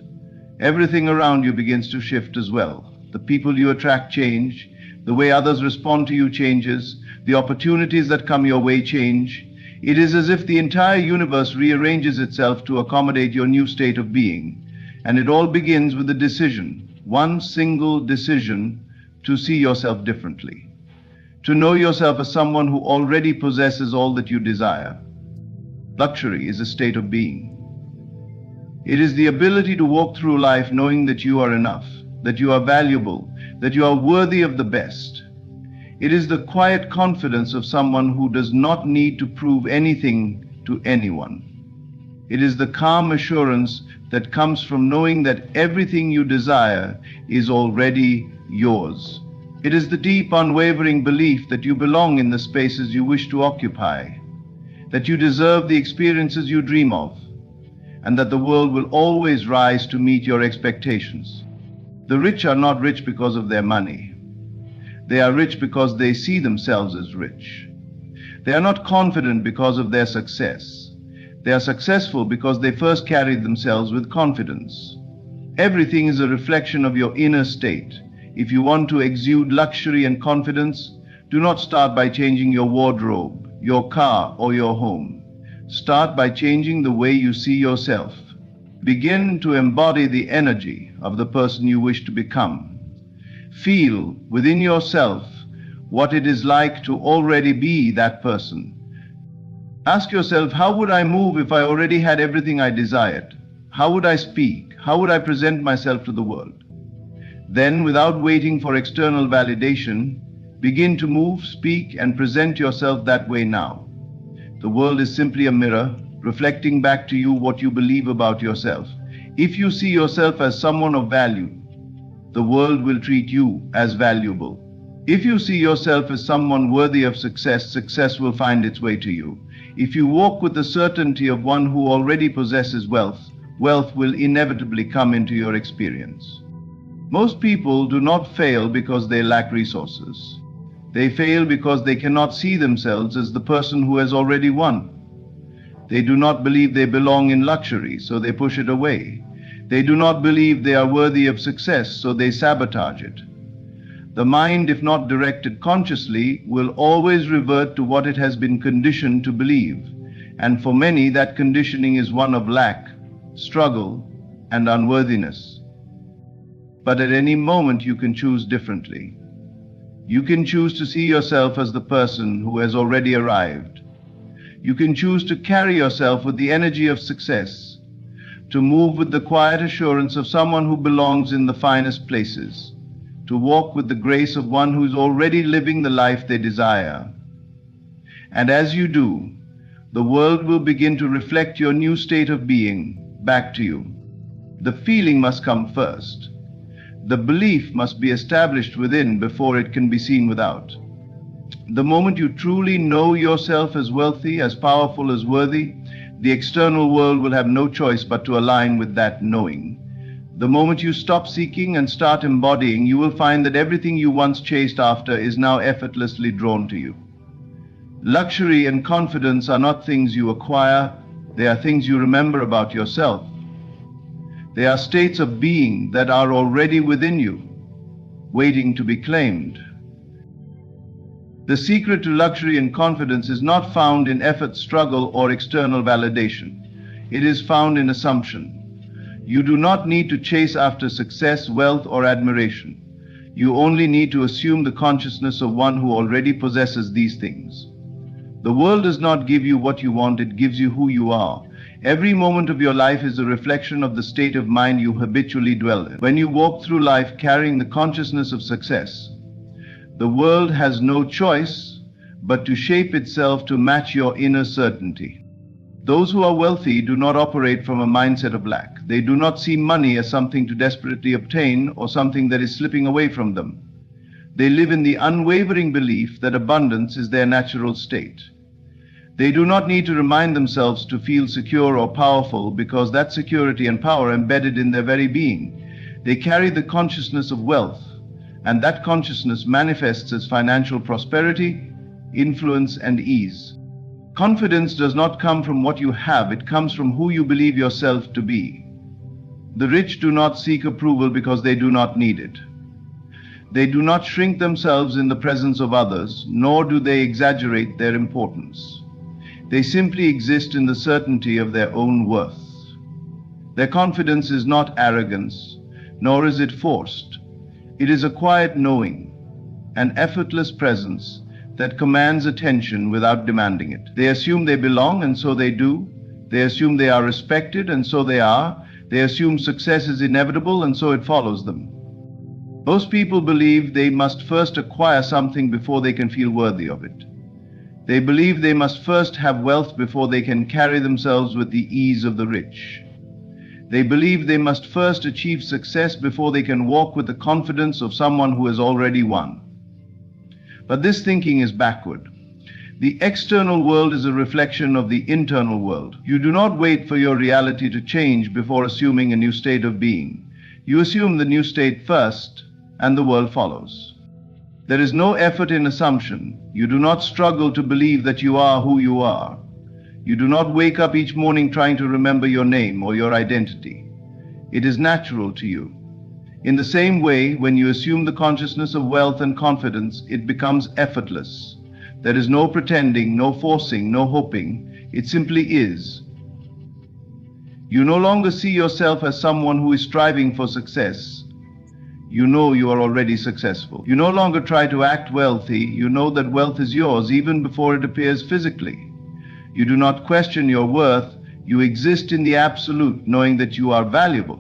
everything around you begins to shift as well. The people you attract change. The way others respond to you changes. The opportunities that come your way change. It is as if the entire universe rearranges itself to accommodate your new state of being. And it all begins with a decision, one single decision, to see yourself differently. To know yourself as someone who already possesses all that you desire. Luxury is a state of being. It is the ability to walk through life knowing that you are enough, that you are valuable, that you are worthy of the best. It is the quiet confidence of someone who does not need to prove anything to anyone. It is the calm assurance that comes from knowing that everything you desire is already yours. It is the deep, unwavering belief that you belong in the spaces you wish to occupy, that you deserve the experiences you dream of, and that the world will always rise to meet your expectations. The rich are not rich because of their money. They are rich because they see themselves as rich. They are not confident because of their success. They are successful because they first carried themselves with confidence. Everything is a reflection of your inner state. If you want to exude luxury and confidence, do not start by changing your wardrobe, your car, or your home. Start by changing the way you see yourself. Begin to embody the energy of the person you wish to become. Feel within yourself what it is like to already be that person. Ask yourself, how would I move if I already had everything I desired? How would I speak? How would I present myself to the world? Then, without waiting for external validation, begin to move, speak, and present yourself that way now. The world is simply a mirror, reflecting back to you what you believe about yourself. If you see yourself as someone of value, the world will treat you as valuable. If you see yourself as someone worthy of success, success will find its way to you. If you walk with the certainty of one who already possesses wealth, wealth will inevitably come into your experience. Most people do not fail because they lack resources. They fail because they cannot see themselves as the person who has already won. They do not believe they belong in luxury, so they push it away. They do not believe they are worthy of success, so they sabotage it. The mind, if not directed consciously, will always revert to what it has been conditioned to believe. And for many, that conditioning is one of lack, struggle, and unworthiness. But at any moment you can choose differently. You can choose to see yourself as the person who has already arrived. You can choose to carry yourself with the energy of success, to move with the quiet assurance of someone who belongs in the finest places, to walk with the grace of one who is already living the life they desire. And as you do, the world will begin to reflect your new state of being back to you. The feeling must come first. The belief must be established within before it can be seen without. The moment you truly know yourself as wealthy, as powerful, as worthy, the external world will have no choice but to align with that knowing. The moment you stop seeking and start embodying, you will find that everything you once chased after is now effortlessly drawn to you. Luxury and confidence are not things you acquire, they are things you remember about yourself. They are states of being that are already within you, waiting to be claimed. The secret to luxury and confidence is not found in effort, struggle, or external validation. It is found in assumption. You do not need to chase after success, wealth, or admiration. You only need to assume the consciousness of one who already possesses these things. The world does not give you what you want, it gives you who you are. Every moment of your life is a reflection of the state of mind you habitually dwell in. When you walk through life carrying the consciousness of success, the world has no choice but to shape itself to match your inner certainty. Those who are wealthy do not operate from a mindset of lack. They do not see money as something to desperately obtain or something that is slipping away from them. They live in the unwavering belief that abundance is their natural state. They do not need to remind themselves to feel secure or powerful because that security and power are embedded in their very being. They carry the consciousness of wealth, and that consciousness manifests as financial prosperity, influence, and ease. Confidence does not come from what you have, it comes from who you believe yourself to be. The rich do not seek approval because they do not need it. They do not shrink themselves in the presence of others, nor do they exaggerate their importance. They simply exist in the certainty of their own worth. Their confidence is not arrogance, nor is it forced. It is a quiet knowing, an effortless presence that commands attention without demanding it. They assume they belong, and so they do. They assume they are respected, and so they are. They assume success is inevitable, and so it follows them. Most people believe they must first acquire something before they can feel worthy of it. They believe they must first have wealth before they can carry themselves with the ease of the rich. They believe they must first achieve success before they can walk with the confidence of someone who has already won. But this thinking is backward. The external world is a reflection of the internal world. You do not wait for your reality to change before assuming a new state of being. You assume the new state first, and the world follows. There is no effort in assumption. You do not struggle to believe that you are who you are. You do not wake up each morning trying to remember your name or your identity. It is natural to you. In the same way, when you assume the consciousness of wealth and confidence, it becomes effortless. There is no pretending, no forcing, no hoping. It simply is. You no longer see yourself as someone who is striving for success. You know you are already successful. You no longer try to act wealthy. You know that wealth is yours even before it appears physically. You do not question your worth. You exist in the absolute, knowing that you are valuable.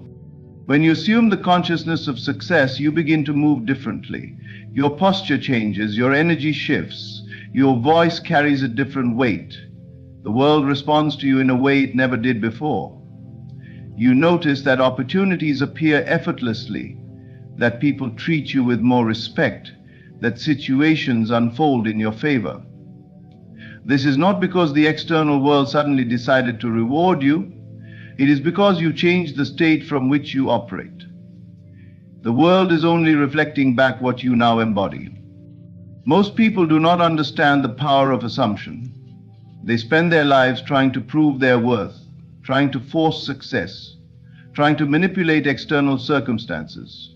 When you assume the consciousness of success, you begin to move differently. Your posture changes, your energy shifts, your voice carries a different weight. The world responds to you in a way it never did before. You notice that opportunities appear effortlessly, that people treat you with more respect, that situations unfold in your favor. This is not because the external world suddenly decided to reward you. It is because you changed the state from which you operate. The world is only reflecting back what you now embody. Most people do not understand the power of assumption. They spend their lives trying to prove their worth, trying to force success, trying to manipulate external circumstances.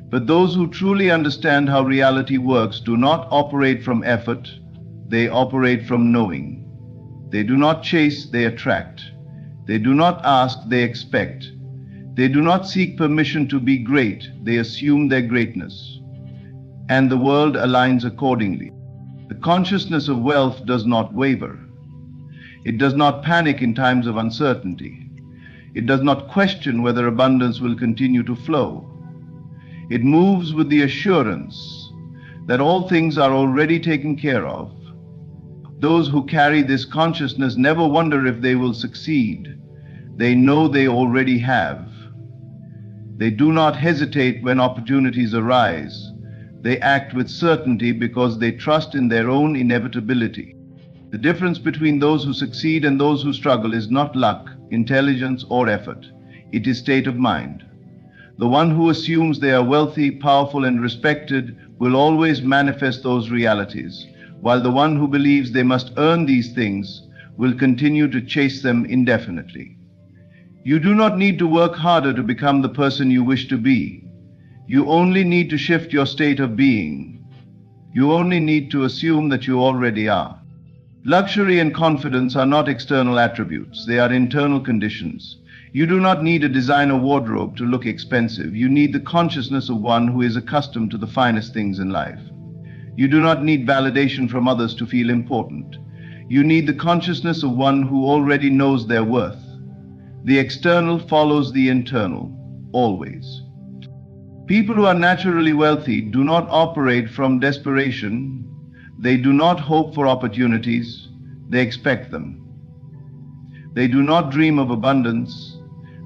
But those who truly understand how reality works do not operate from effort. They operate from knowing. They do not chase, they attract. They do not ask, they expect. They do not seek permission to be great, they assume their greatness. And the world aligns accordingly. The consciousness of wealth does not waver. It does not panic in times of uncertainty. It does not question whether abundance will continue to flow. It moves with the assurance that all things are already taken care of. Those who carry this consciousness never wonder if they will succeed. They know they already have. They do not hesitate when opportunities arise. They act with certainty because they trust in their own inevitability. The difference between those who succeed and those who struggle is not luck, intelligence, or effort. It is state of mind. The one who assumes they are wealthy, powerful, and respected will always manifest those realities, while the one who believes they must earn these things will continue to chase them indefinitely. You do not need to work harder to become the person you wish to be. You only need to shift your state of being. You only need to assume that you already are. Luxury and confidence are not external attributes. They are internal conditions. You do not need a designer wardrobe to look expensive. You need the consciousness of one who is accustomed to the finest things in life. You do not need validation from others to feel important. You need the consciousness of one who already knows their worth. The external follows the internal, always. People who are naturally wealthy do not operate from desperation. They do not hope for opportunities. They expect them. They do not dream of abundance.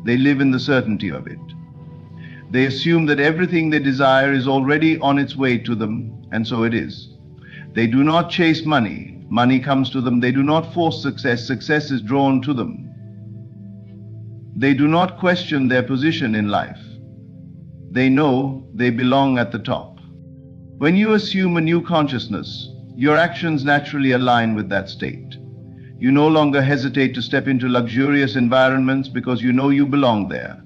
They live in the certainty of it. They assume that everything they desire is already on its way to them, and so it is. They do not chase money. Money comes to them. They do not force success. Success is drawn to them. They do not question their position in life. They know they belong at the top. When you assume a new consciousness, your actions naturally align with that state. You no longer hesitate to step into luxurious environments because you know you belong there.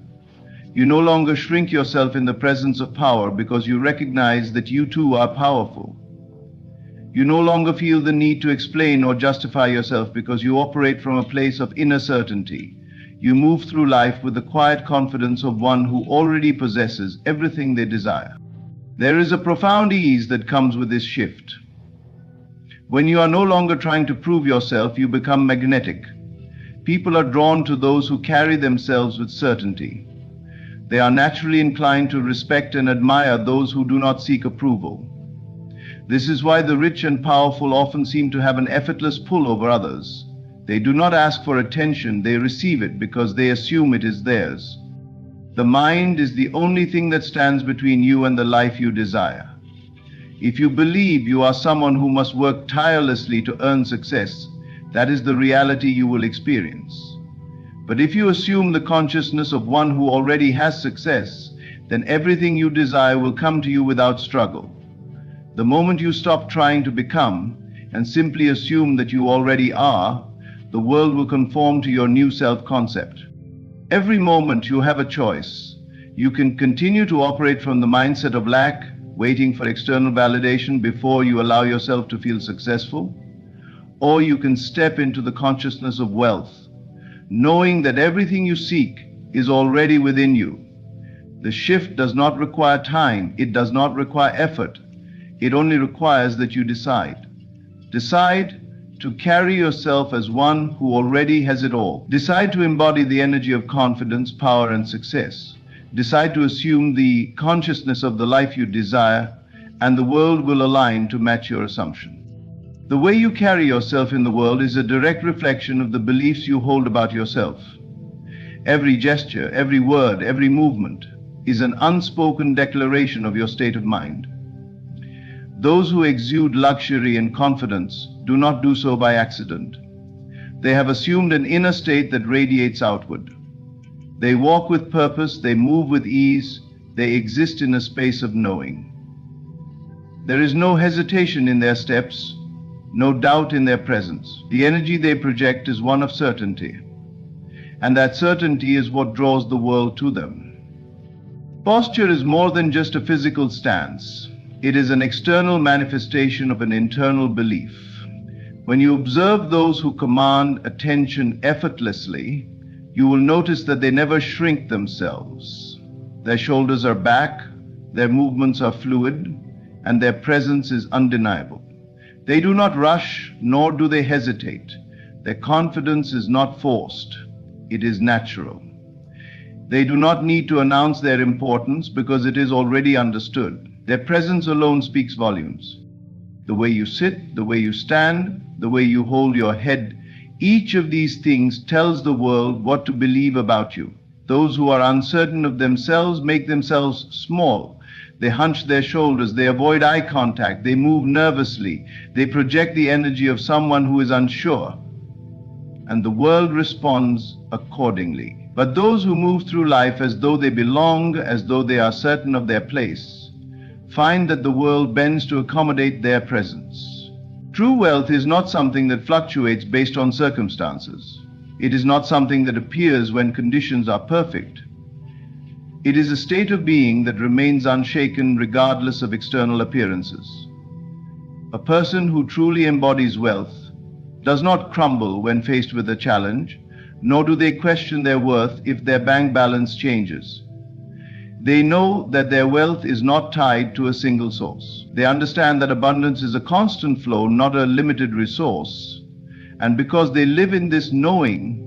You no longer shrink yourself in the presence of power because you recognize that you too are powerful. You no longer feel the need to explain or justify yourself because you operate from a place of inner certainty. You move through life with the quiet confidence of one who already possesses everything they desire. There is a profound ease that comes with this shift. When you are no longer trying to prove yourself, you become magnetic. People are drawn to those who carry themselves with certainty. They are naturally inclined to respect and admire those who do not seek approval. This is why the rich and powerful often seem to have an effortless pull over others. They do not ask for attention, they receive it because they assume it is theirs. The mind is the only thing that stands between you and the life you desire. If you believe you are someone who must work tirelessly to earn success, that is the reality you will experience. But if you assume the consciousness of one who already has success, then everything you desire will come to you without struggle. The moment you stop trying to become and simply assume that you already are, the world will conform to your new self-concept. Every moment you have a choice. You can continue to operate from the mindset of lack, waiting for external validation before you allow yourself to feel successful, or you can step into the consciousness of wealth, knowing that everything you seek is already within you. The shift does not require time, it does not require effort, it only requires that you decide. Decide to carry yourself as one who already has it all. Decide to embody the energy of confidence, power, and success. Decide to assume the consciousness of the life you desire, and the world will align to match your assumption. The way you carry yourself in the world is a direct reflection of the beliefs you hold about yourself. Every gesture, every word, every movement is an unspoken declaration of your state of mind. Those who exude luxury and confidence do not do so by accident. They have assumed an inner state that radiates outward. They walk with purpose, they move with ease, they exist in a space of knowing. There is no hesitation in their steps, no doubt in their presence. The energy they project is one of certainty, and that certainty is what draws the world to them. Posture is more than just a physical stance. It is an external manifestation of an internal belief. When you observe those who command attention effortlessly, you will notice that they never shrink themselves. Their shoulders are back, their movements are fluid, and their presence is undeniable. They do not rush, nor do they hesitate. Their confidence is not forced, it is natural. They do not need to announce their importance because it is already understood. Their presence alone speaks volumes. The way you sit, the way you stand, the way you hold your head, each of these things tells the world what to believe about you. Those who are uncertain of themselves make themselves small. They hunch their shoulders, they avoid eye contact, they move nervously, they project the energy of someone who is unsure, and the world responds accordingly. But those who move through life as though they belong, as though they are certain of their place, find that the world bends to accommodate their presence. True wealth is not something that fluctuates based on circumstances. It is not something that appears when conditions are perfect. It is a state of being that remains unshaken regardless of external appearances. A person who truly embodies wealth does not crumble when faced with a challenge, nor do they question their worth if their bank balance changes. They know that their wealth is not tied to a single source. They understand that abundance is a constant flow, not a limited resource. And because they live in this knowing,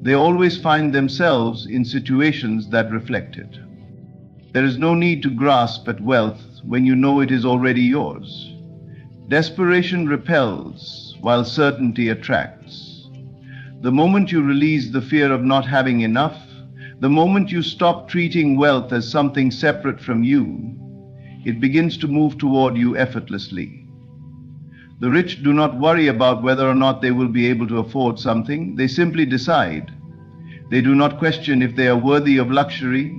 they always find themselves in situations that reflect it. There is no need to grasp at wealth when you know it is already yours. Desperation repels, while certainty attracts. The moment you release the fear of not having enough, the moment you stop treating wealth as something separate from you, it begins to move toward you effortlessly. The rich do not worry about whether or not they will be able to afford something. They simply decide. They do not question if they are worthy of luxury.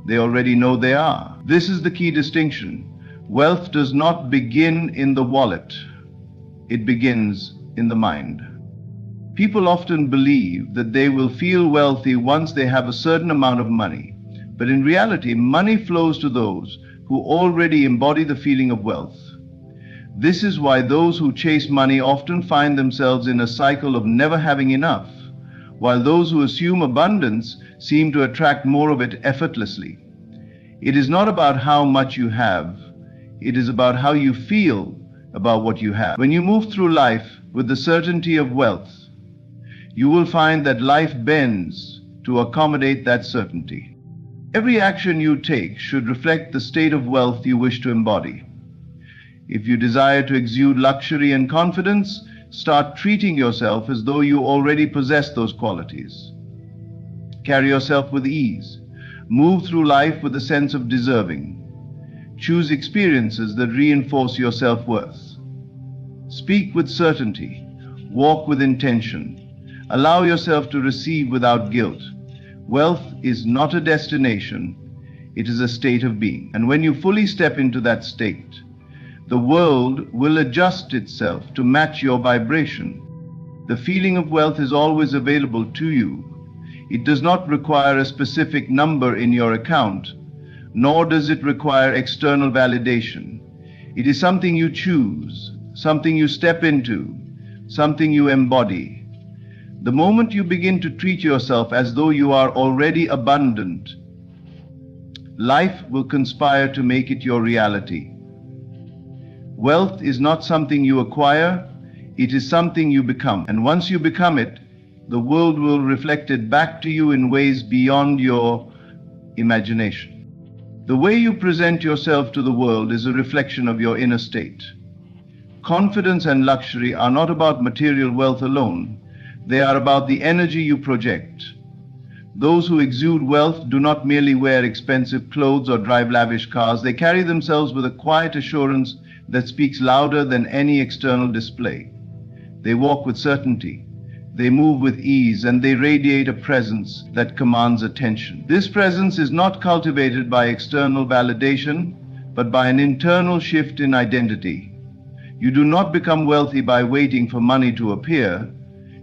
They already know they are. This is the key distinction. Wealth does not begin in the wallet. It begins in the mind. People often believe that they will feel wealthy once they have a certain amount of money. But in reality, money flows to those who already embody the feeling of wealth. This is why those who chase money often find themselves in a cycle of never having enough, while those who assume abundance seem to attract more of it effortlessly. It is not about how much you have, it is about how you feel about what you have. When you move through life with the certainty of wealth, you will find that life bends to accommodate that certainty. Every action you take should reflect the state of wealth you wish to embody. If you desire to exude luxury and confidence, start treating yourself as though you already possess those qualities. Carry yourself with ease. Move through life with a sense of deserving. Choose experiences that reinforce your self-worth. Speak with certainty. Walk with intention. Allow yourself to receive without guilt. Wealth is not a destination, it is a state of being. And when you fully step into that state, the world will adjust itself to match your vibration. The feeling of wealth is always available to you. It does not require a specific number in your account, nor does it require external validation. It is something you choose, something you step into, something you embody. The moment you begin to treat yourself as though you are already abundant, life will conspire to make it your reality. Wealth is not something you acquire, it is something you become. And once you become it, the world will reflect it back to you in ways beyond your imagination. The way you present yourself to the world is a reflection of your inner state. Confidence and luxury are not about material wealth alone. They are about the energy you project. Those who exude wealth do not merely wear expensive clothes or drive lavish cars. They carry themselves with a quiet assurance that speaks louder than any external display. They walk with certainty. They move with ease, and they radiate a presence that commands attention. This presence is not cultivated by external validation, but by an internal shift in identity. You do not become wealthy by waiting for money to appear.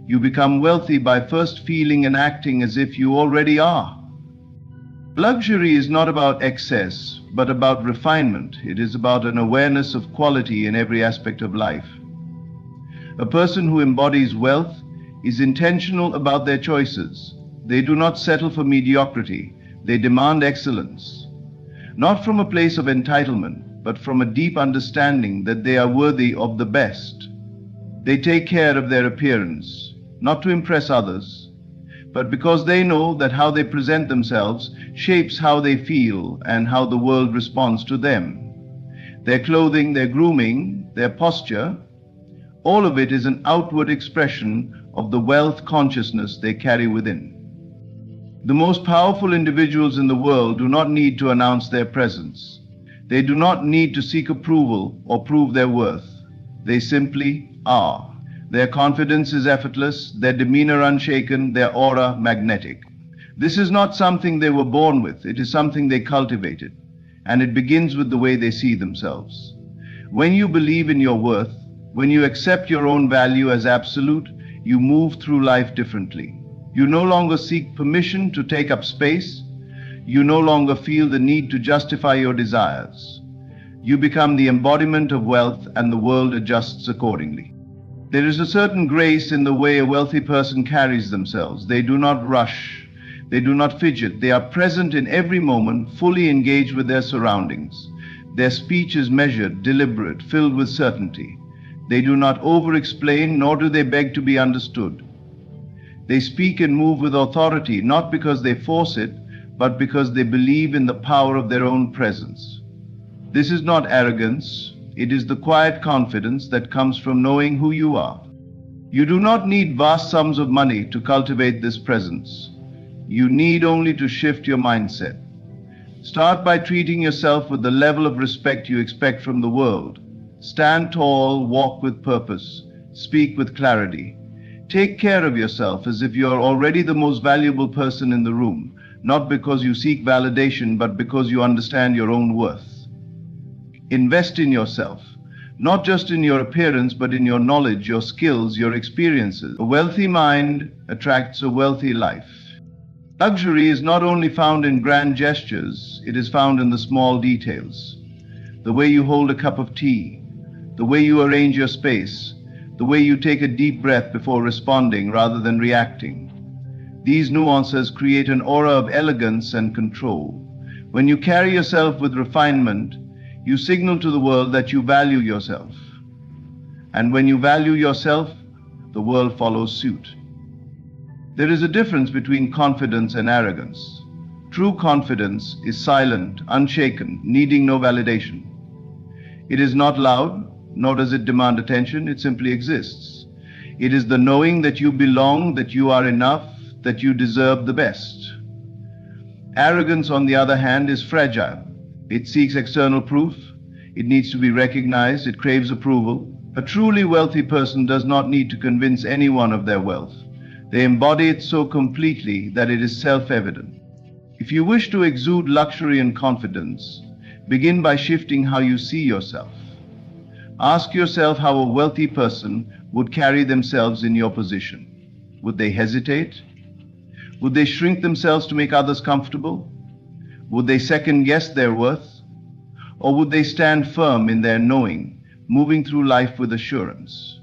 You become wealthy by first feeling and acting as if you already are. Luxury is not about excess, but about refinement. It is about an awareness of quality in every aspect of life. A person who embodies wealth is intentional about their choices. They do not settle for mediocrity. They demand excellence. Not from a place of entitlement, but from a deep understanding that they are worthy of the best. They take care of their appearance, not to impress others, but because they know that how they present themselves shapes how they feel and how the world responds to them. Their clothing, their grooming, their posture, all of it is an outward expression of the wealth consciousness they carry within. The most powerful individuals in the world do not need to announce their presence. They do not need to seek approval or prove their worth. They simply are. Their confidence is effortless, their demeanor unshaken, their aura magnetic. This is not something they were born with, it is something they cultivated, and it begins with the way they see themselves. When you believe in your worth, when you accept your own value as absolute, you move through life differently. You no longer seek permission to take up space. You no longer feel the need to justify your desires. You become the embodiment of wealth, and the world adjusts accordingly. There is a certain grace in the way a wealthy person carries themselves. They do not rush. They do not fidget. They are present in every moment, fully engaged with their surroundings. Their speech is measured, deliberate, filled with certainty. They do not over-explain, nor do they beg to be understood. They speak and move with authority, not because they force it, but because they believe in the power of their own presence. This is not arrogance. It is the quiet confidence that comes from knowing who you are. You do not need vast sums of money to cultivate this presence. You need only to shift your mindset. Start by treating yourself with the level of respect you expect from the world. Stand tall, walk with purpose, speak with clarity. Take care of yourself as if you are already the most valuable person in the room, not because you seek validation, but because you understand your own worth. Invest in yourself, not just in your appearance, but in your knowledge, your skills, your experiences. A wealthy mind attracts a wealthy life. Luxury is not only found in grand gestures, it is found in the small details. The way you hold a cup of tea, the way you arrange your space, the way you take a deep breath before responding rather than reacting. These nuances create an aura of elegance and control. When you carry yourself with refinement, you signal to the world that you value yourself. And when you value yourself, the world follows suit. There is a difference between confidence and arrogance. True confidence is silent, unshaken, needing no validation. It is not loud, nor does it demand attention, it simply exists. It is the knowing that you belong, that you are enough, that you deserve the best. Arrogance, on the other hand, is fragile. It seeks external proof, it needs to be recognized, it craves approval. A truly wealthy person does not need to convince anyone of their wealth. They embody it so completely that it is self-evident. If you wish to exude luxury and confidence, begin by shifting how you see yourself. Ask yourself how a wealthy person would carry themselves in your position. Would they hesitate? Would they shrink themselves to make others comfortable? Would they second-guess their worth? Or would they stand firm in their knowing, moving through life with assurance?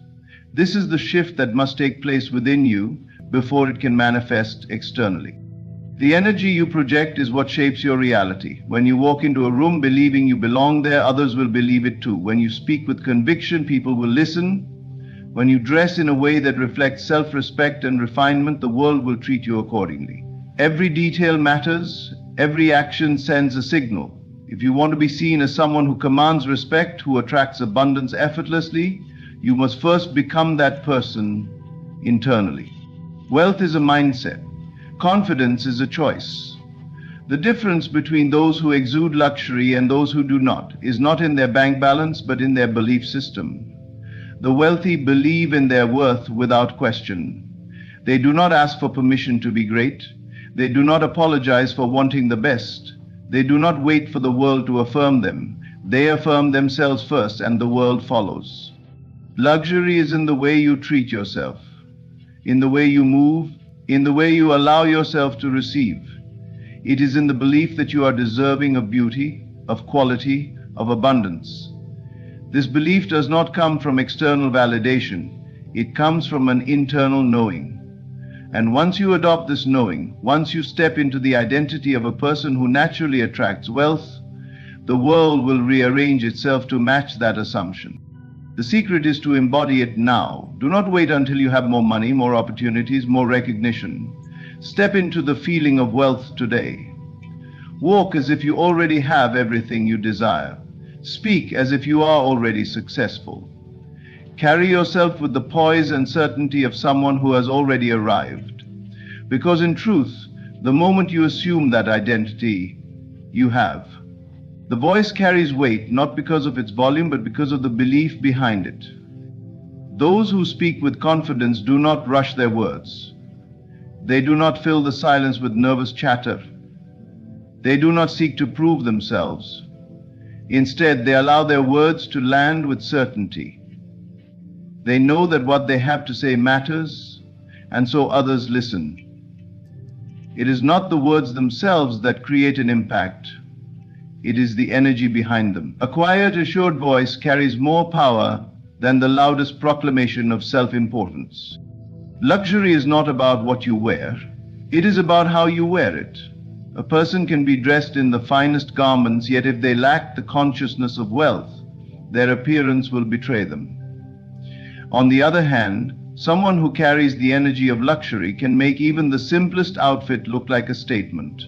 This is the shift that must take place within you before it can manifest externally. The energy you project is what shapes your reality. When you walk into a room believing you belong there, others will believe it too. When you speak with conviction, people will listen. When you dress in a way that reflects self-respect and refinement, the world will treat you accordingly. Every detail matters. Every action sends a signal. If you want to be seen as someone who commands respect, who attracts abundance effortlessly, you must first become that person internally. Wealth is a mindset. Confidence is a choice. The difference between those who exude luxury and those who do not is not in their bank balance, but in their belief system. The wealthy believe in their worth without question. They do not ask for permission to be great. They do not apologize for wanting the best. They do not wait for the world to affirm them. They affirm themselves first, and the world follows. Luxury is in the way you treat yourself, in the way you move, in the way you allow yourself to receive. It is in the belief that you are deserving of beauty, of quality, of abundance. This belief does not come from external validation. It comes from an internal knowing. And once you adopt this knowing, once you step into the identity of a person who naturally attracts wealth, the world will rearrange itself to match that assumption. The secret is to embody it now. Do not wait until you have more money, more opportunities, more recognition. Step into the feeling of wealth today. Walk as if you already have everything you desire. Speak as if you are already successful. Carry yourself with the poise and certainty of someone who has already arrived. Because in truth, the moment you assume that identity, you have. The voice carries weight not because of its volume, but because of the belief behind it. Those who speak with confidence do not rush their words. They do not fill the silence with nervous chatter. They do not seek to prove themselves. Instead, they allow their words to land with certainty. They know that what they have to say matters, and so others listen. It is not the words themselves that create an impact. It is the energy behind them. A quiet, assured voice carries more power than the loudest proclamation of self-importance. Luxury is not about what you wear. It is about how you wear it. A person can be dressed in the finest garments, yet if they lack the consciousness of wealth, their appearance will betray them. On the other hand, someone who carries the energy of luxury can make even the simplest outfit look like a statement.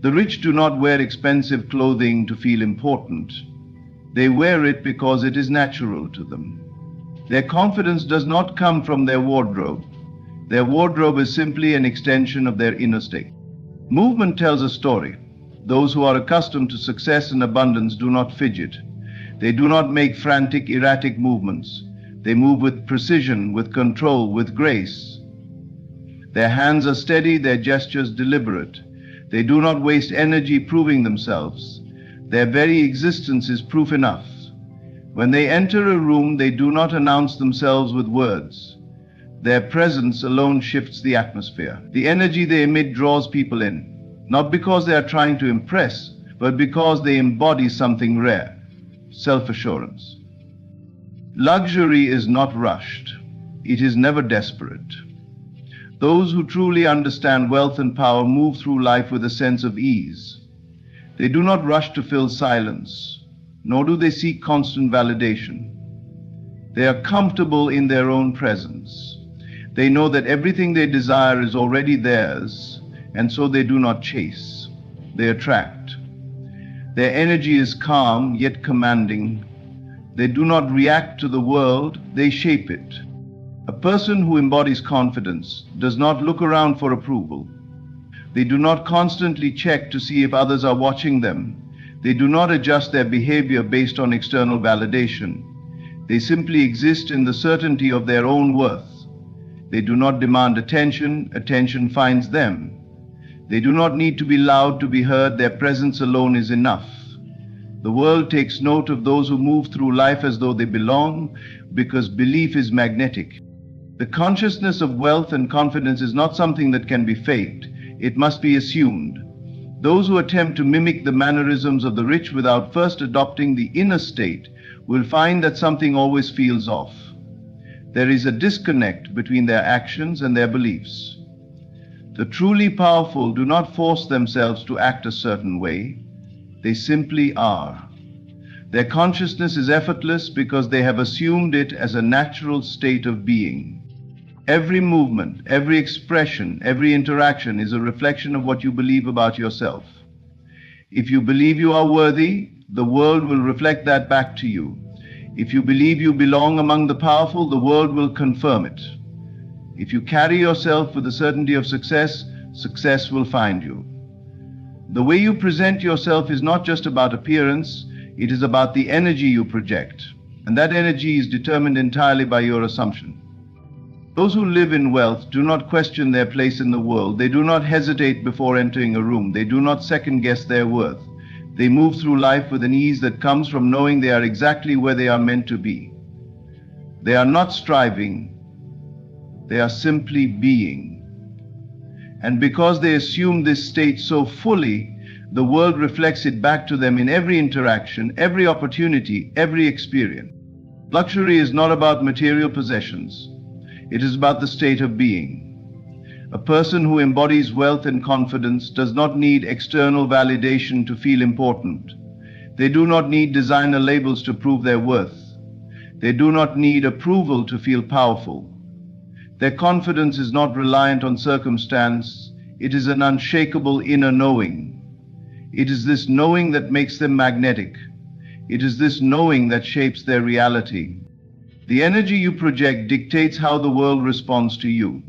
The rich do not wear expensive clothing to feel important. They wear it because it is natural to them. Their confidence does not come from their wardrobe. Their wardrobe is simply an extension of their inner state. Movement tells a story. Those who are accustomed to success and abundance do not fidget. They do not make frantic, erratic movements. They move with precision, with control, with grace. Their hands are steady, their gestures deliberate. They do not waste energy proving themselves. Their very existence is proof enough. When they enter a room, they do not announce themselves with words. Their presence alone shifts the atmosphere. The energy they emit draws people in, not because they are trying to impress, but because they embody something rare: self-assurance. Luxury is not rushed. It is never desperate. Those who truly understand wealth and power move through life with a sense of ease. They do not rush to fill silence, nor do they seek constant validation. They are comfortable in their own presence. They know that everything they desire is already theirs, and so they do not chase. They attract. Their energy is calm yet commanding. They do not react to the world, they shape it. A person who embodies confidence does not look around for approval. They do not constantly check to see if others are watching them. They do not adjust their behavior based on external validation. They simply exist in the certainty of their own worth. They do not demand attention, attention finds them. They do not need to be loud to be heard, their presence alone is enough. The world takes note of those who move through life as though they belong, because belief is magnetic. The consciousness of wealth and confidence is not something that can be faked. It must be assumed. Those who attempt to mimic the mannerisms of the rich without first adopting the inner state will find that something always feels off. There is a disconnect between their actions and their beliefs. The truly powerful do not force themselves to act a certain way. They simply are. Their consciousness is effortless because they have assumed it as a natural state of being. Every movement, every expression, every interaction is a reflection of what you believe about yourself. If you believe you are worthy, the world will reflect that back to you. If you believe you belong among the powerful, the world will confirm it. If you carry yourself with the certainty of success, success will find you. The way you present yourself is not just about appearance, it is about the energy you project, and that energy is determined entirely by your assumption. Those who live in wealth do not question their place in the world. They do not hesitate before entering a room. They do not second-guess their worth. They move through life with an ease that comes from knowing they are exactly where they are meant to be. They are not striving. They are simply being. And because they assume this state so fully, the world reflects it back to them in every interaction, every opportunity, every experience. Luxury is not about material possessions. It is about the state of being. A person who embodies wealth and confidence does not need external validation to feel important. They do not need designer labels to prove their worth. They do not need approval to feel powerful. Their confidence is not reliant on circumstance. It is an unshakable inner knowing. It is this knowing that makes them magnetic. It is this knowing that shapes their reality. The energy you project dictates how the world responds to you.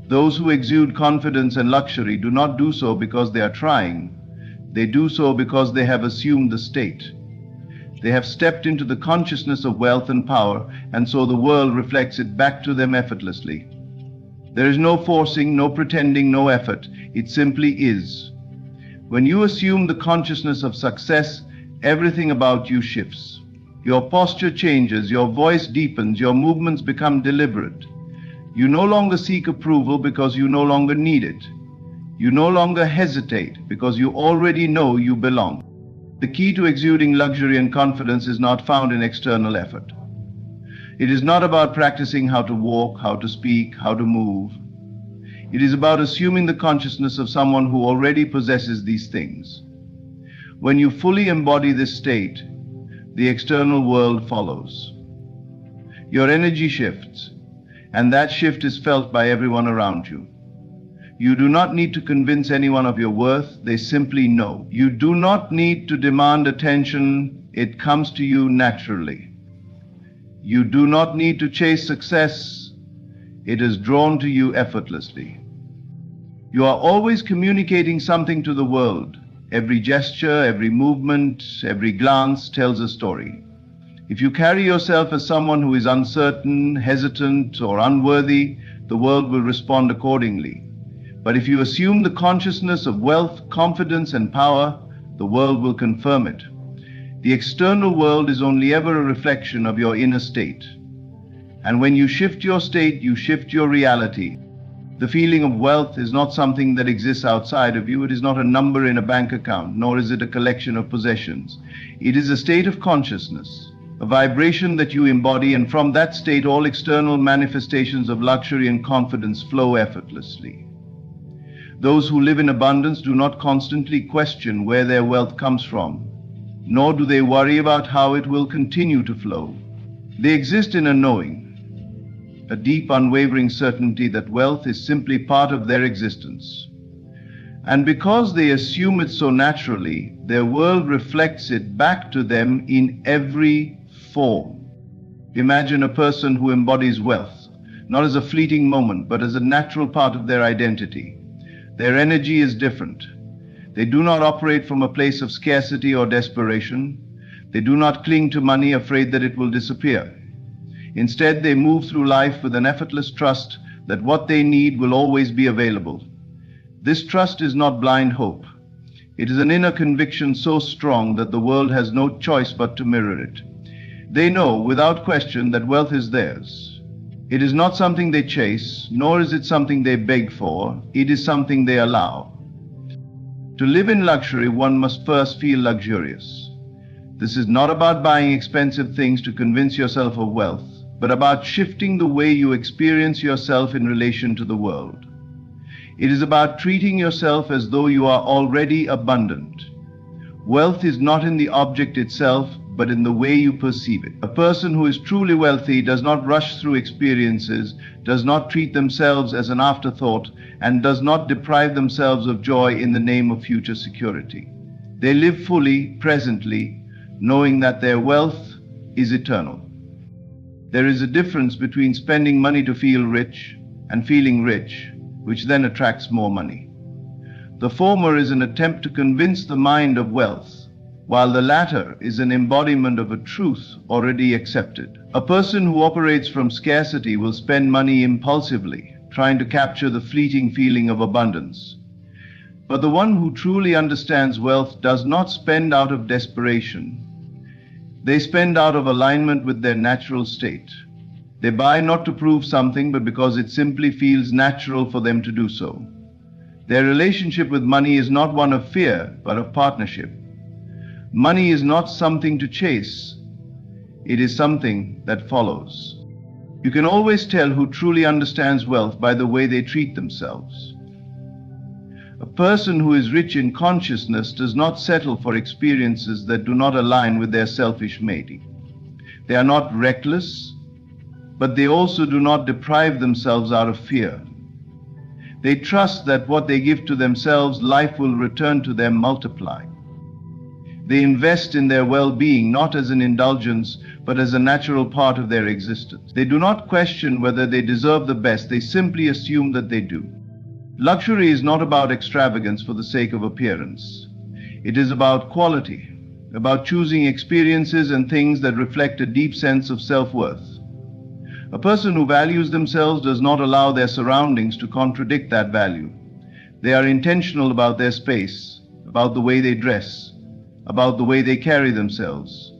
Those who exude confidence and luxury do not do so because they are trying. They do so because they have assumed the state. They have stepped into the consciousness of wealth and power, and so the world reflects it back to them effortlessly. There is no forcing, no pretending, no effort. It simply is. When you assume the consciousness of success, everything about you shifts. Your posture changes, your voice deepens, your movements become deliberate. You no longer seek approval because you no longer need it. You no longer hesitate because you already know you belong. The key to exuding luxury and confidence is not found in external effort. It is not about practicing how to walk, how to speak, how to move. It is about assuming the consciousness of someone who already possesses these things. When you fully embody this state, the external world follows. Your energy shifts, and that shift is felt by everyone around you. You do not need to convince anyone of your worth, they simply know. You do not need to demand attention, it comes to you naturally. You do not need to chase success, it is drawn to you effortlessly. You are always communicating something to the world. Every gesture, every movement, every glance tells a story. If you carry yourself as someone who is uncertain, hesitant, or unworthy, the world will respond accordingly. But if you assume the consciousness of wealth, confidence, and power, the world will confirm it. The external world is only ever a reflection of your inner state. And when you shift your state, you shift your reality. The feeling of wealth is not something that exists outside of you. It is not a number in a bank account, nor is it a collection of possessions. It is a state of consciousness, a vibration that you embody, and from that state all external manifestations of luxury and confidence flow effortlessly. Those who live in abundance do not constantly question where their wealth comes from, nor do they worry about how it will continue to flow. They exist in a knowing, a deep, unwavering certainty that wealth is simply part of their existence. And because they assume it so naturally, their world reflects it back to them in every form. Imagine a person who embodies wealth, not as a fleeting moment, but as a natural part of their identity. Their energy is different. They do not operate from a place of scarcity or desperation. They do not cling to money, afraid that it will disappear. Instead, they move through life with an effortless trust that what they need will always be available. This trust is not blind hope. It is an inner conviction so strong that the world has no choice but to mirror it. They know, without question, that wealth is theirs. It is not something they chase, nor is it something they beg for. It is something they allow. To live in luxury, one must first feel luxurious. This is not about buying expensive things to convince yourself of wealth, but about shifting the way you experience yourself in relation to the world. It is about treating yourself as though you are already abundant. Wealth is not in the object itself, but in the way you perceive it. A person who is truly wealthy does not rush through experiences, does not treat themselves as an afterthought, and does not deprive themselves of joy in the name of future security. They live fully, presently, knowing that their wealth is eternal. There is a difference between spending money to feel rich and feeling rich, which then attracts more money. The former is an attempt to convince the mind of wealth, while the latter is an embodiment of a truth already accepted. A person who operates from scarcity will spend money impulsively, trying to capture the fleeting feeling of abundance. But the one who truly understands wealth does not spend out of desperation. They spend out of alignment with their natural state. They buy not to prove something, but because it simply feels natural for them to do so. Their relationship with money is not one of fear, but of partnership. Money is not something to chase. It is something that follows. You can always tell who truly understands wealth by the way they treat themselves. A person who is rich in consciousness does not settle for experiences that do not align with their selfish mating. They are not reckless, but they also do not deprive themselves out of fear. They trust that what they give to themselves, life will return to them multiplied. They invest in their well-being not as an indulgence, but as a natural part of their existence. They do not question whether they deserve the best, they simply assume that they do. Luxury is not about extravagance for the sake of appearance. It is about quality, about choosing experiences and things that reflect a deep sense of self-worth. A person who values themselves does not allow their surroundings to contradict that value. They are intentional about their space, about the way they dress, about the way they carry themselves.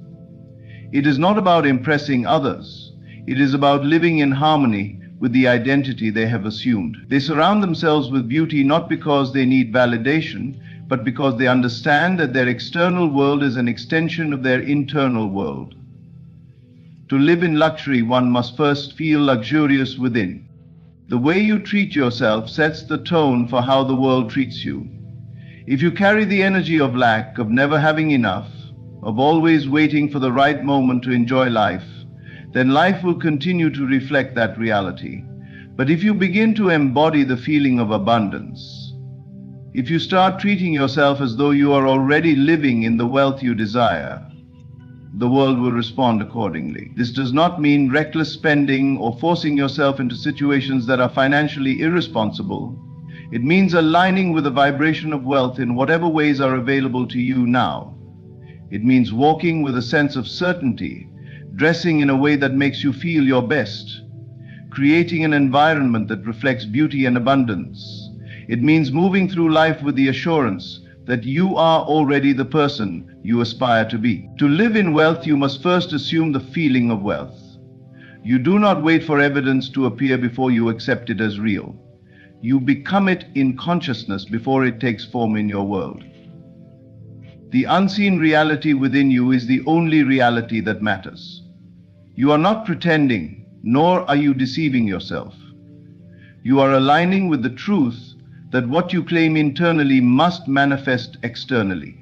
It is not about impressing others. It is about living in harmony with the identity they have assumed. They surround themselves with beauty not because they need validation, but because they understand that their external world is an extension of their internal world. To live in luxury, one must first feel luxurious within. The way you treat yourself sets the tone for how the world treats you. If you carry the energy of lack, of never having enough, of always waiting for the right moment to enjoy life, then life will continue to reflect that reality. But if you begin to embody the feeling of abundance, if you start treating yourself as though you are already living in the wealth you desire, the world will respond accordingly. This does not mean reckless spending or forcing yourself into situations that are financially irresponsible. It means aligning with the vibration of wealth in whatever ways are available to you now. It means walking with a sense of certainty, dressing in a way that makes you feel your best, creating an environment that reflects beauty and abundance. It means moving through life with the assurance that you are already the person you aspire to be. To live in wealth, you must first assume the feeling of wealth. You do not wait for evidence to appear before you accept it as real. You become it in consciousness before it takes form in your world. The unseen reality within you is the only reality that matters. You are not pretending, nor are you deceiving yourself. You are aligning with the truth that what you claim internally must manifest externally.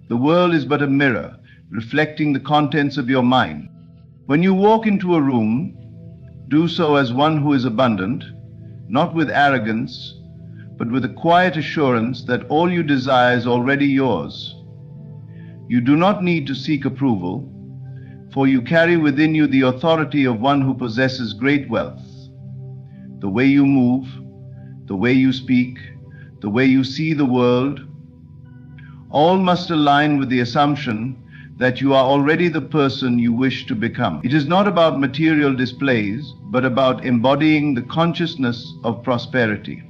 The world is but a mirror, reflecting the contents of your mind. When you walk into a room, do so as one who is abundant, not with arrogance, but with a quiet assurance that all you desire is already yours. You do not need to seek approval, for you carry within you the authority of one who possesses great wealth. The way you move, the way you speak, the way you see the world, all must align with the assumption that you are already the person you wish to become. It is not about material displays, but about embodying the consciousness of prosperity.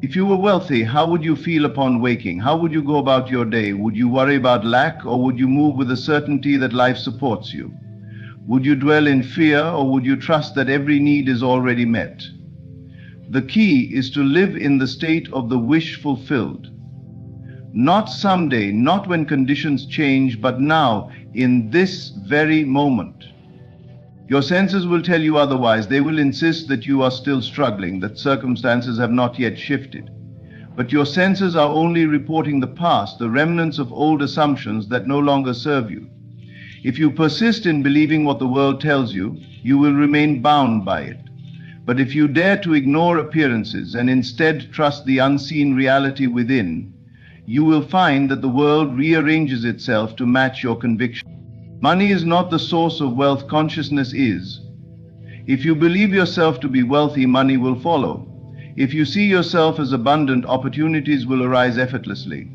If you were wealthy, how would you feel upon waking? How would you go about your day? Would you worry about lack, or would you move with the certainty that life supports you? Would you dwell in fear, or would you trust that every need is already met? The key is to live in the state of the wish fulfilled. Not someday, not when conditions change, but now, in this very moment. Your senses will tell you otherwise. They will insist that you are still struggling, that circumstances have not yet shifted. But your senses are only reporting the past, the remnants of old assumptions that no longer serve you. If you persist in believing what the world tells you, you will remain bound by it. But if you dare to ignore appearances and instead trust the unseen reality within, you will find that the world rearranges itself to match your conviction. Money is not the source of wealth, consciousness is. If you believe yourself to be wealthy, money will follow. If you see yourself as abundant, opportunities will arise effortlessly.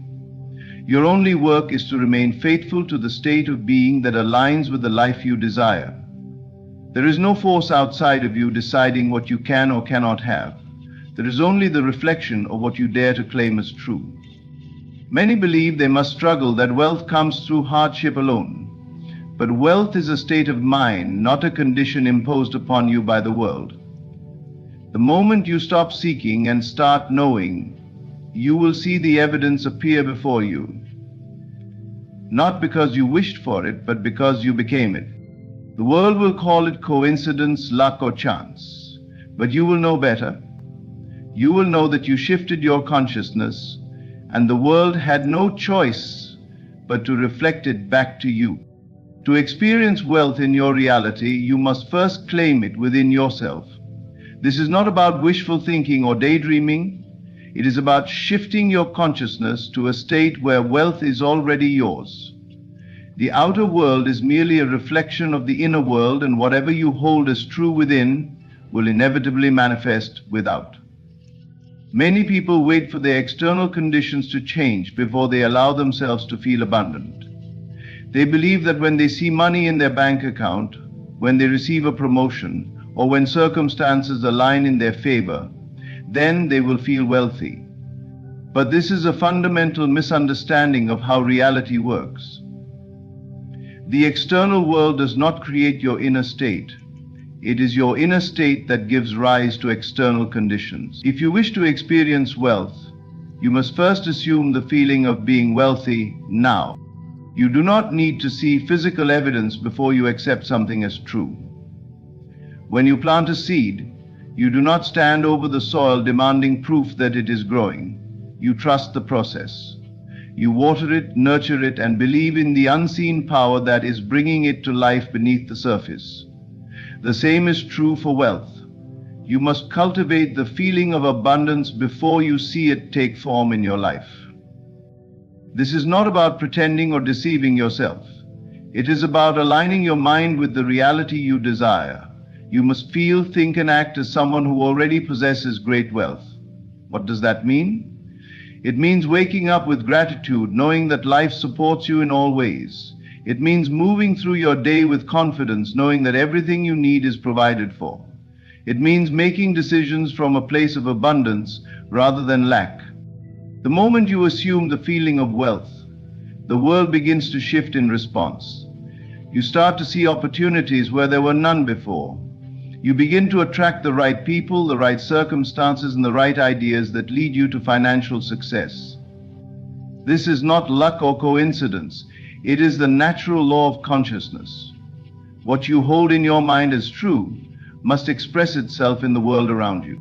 Your only work is to remain faithful to the state of being that aligns with the life you desire. There is no force outside of you deciding what you can or cannot have. There is only the reflection of what you dare to claim as true. Many believe they must struggle, that wealth comes through hardship alone. But wealth is a state of mind, not a condition imposed upon you by the world. The moment you stop seeking and start knowing, you will see the evidence appear before you. Not because you wished for it, but because you became it. The world will call it coincidence, luck, or chance. But you will know better. You will know that you shifted your consciousness, and the world had no choice but to reflect it back to you. To experience wealth in your reality, you must first claim it within yourself. This is not about wishful thinking or daydreaming. It is about shifting your consciousness to a state where wealth is already yours. The outer world is merely a reflection of the inner world, and whatever you hold as true within will inevitably manifest without. Many people wait for their external conditions to change before they allow themselves to feel abundant. They believe that when they see money in their bank account, when they receive a promotion, or when circumstances align in their favor, then they will feel wealthy. But this is a fundamental misunderstanding of how reality works. The external world does not create your inner state. It is your inner state that gives rise to external conditions. If you wish to experience wealth, you must first assume the feeling of being wealthy now. You do not need to see physical evidence before you accept something as true. When you plant a seed, you do not stand over the soil demanding proof that it is growing. You trust the process. You water it, nurture it, and believe in the unseen power that is bringing it to life beneath the surface. The same is true for wealth. You must cultivate the feeling of abundance before you see it take form in your life. This is not about pretending or deceiving yourself. It is about aligning your mind with the reality you desire. You must feel, think, and act as someone who already possesses great wealth. What does that mean? It means waking up with gratitude, knowing that life supports you in all ways. It means moving through your day with confidence, knowing that everything you need is provided for. It means making decisions from a place of abundance rather than lack. The moment you assume the feeling of wealth, the world begins to shift in response. You start to see opportunities where there were none before. You begin to attract the right people, the right circumstances, and the right ideas that lead you to financial success. This is not luck or coincidence. It is the natural law of consciousness. What you hold in your mind as true must express itself in the world around you.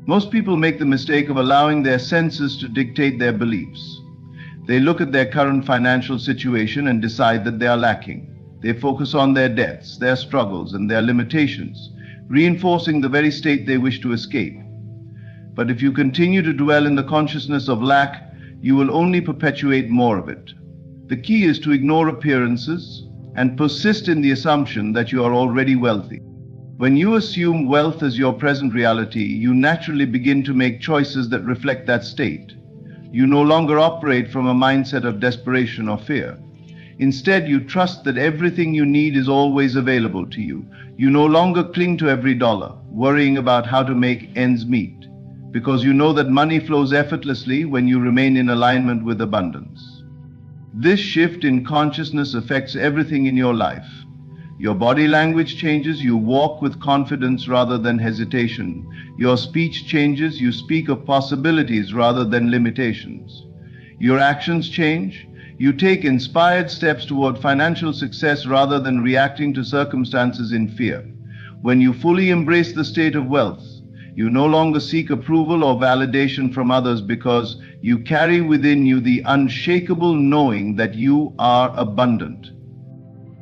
Most people make the mistake of allowing their senses to dictate their beliefs. They look at their current financial situation and decide that they are lacking. They focus on their debts, their struggles, and their limitations, reinforcing the very state they wish to escape. But if you continue to dwell in the consciousness of lack, you will only perpetuate more of it. The key is to ignore appearances and persist in the assumption that you are already wealthy. When you assume wealth as your present reality, you naturally begin to make choices that reflect that state. You no longer operate from a mindset of desperation or fear. Instead, you trust that everything you need is always available to you. You no longer cling to every dollar, worrying about how to make ends meet, because you know that money flows effortlessly when you remain in alignment with abundance. This shift in consciousness affects everything in your life. Your body language changes, you walk with confidence rather than hesitation. Your speech changes, you speak of possibilities rather than limitations. Your actions change, you take inspired steps toward financial success rather than reacting to circumstances in fear. When you fully embrace the state of wealth, you no longer seek approval or validation from others because you carry within you the unshakable knowing that you are abundant.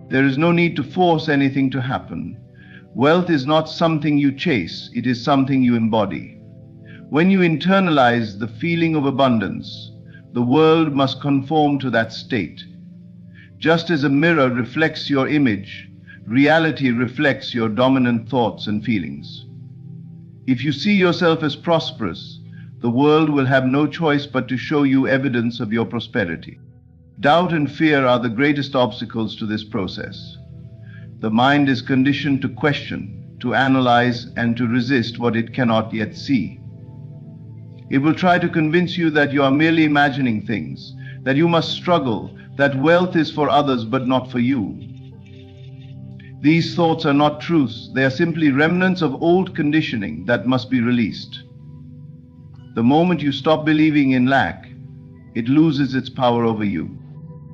There is no need to force anything to happen. Wealth is not something you chase, it is something you embody. When you internalize the feeling of abundance, the world must conform to that state. Just as a mirror reflects your image, reality reflects your dominant thoughts and feelings. If you see yourself as prosperous, the world will have no choice but to show you evidence of your prosperity. Doubt and fear are the greatest obstacles to this process. The mind is conditioned to question, to analyze, and to resist what it cannot yet see. It will try to convince you that you are merely imagining things, that you must struggle, that wealth is for others but not for you. These thoughts are not truths, they are simply remnants of old conditioning that must be released. The moment you stop believing in lack, it loses its power over you.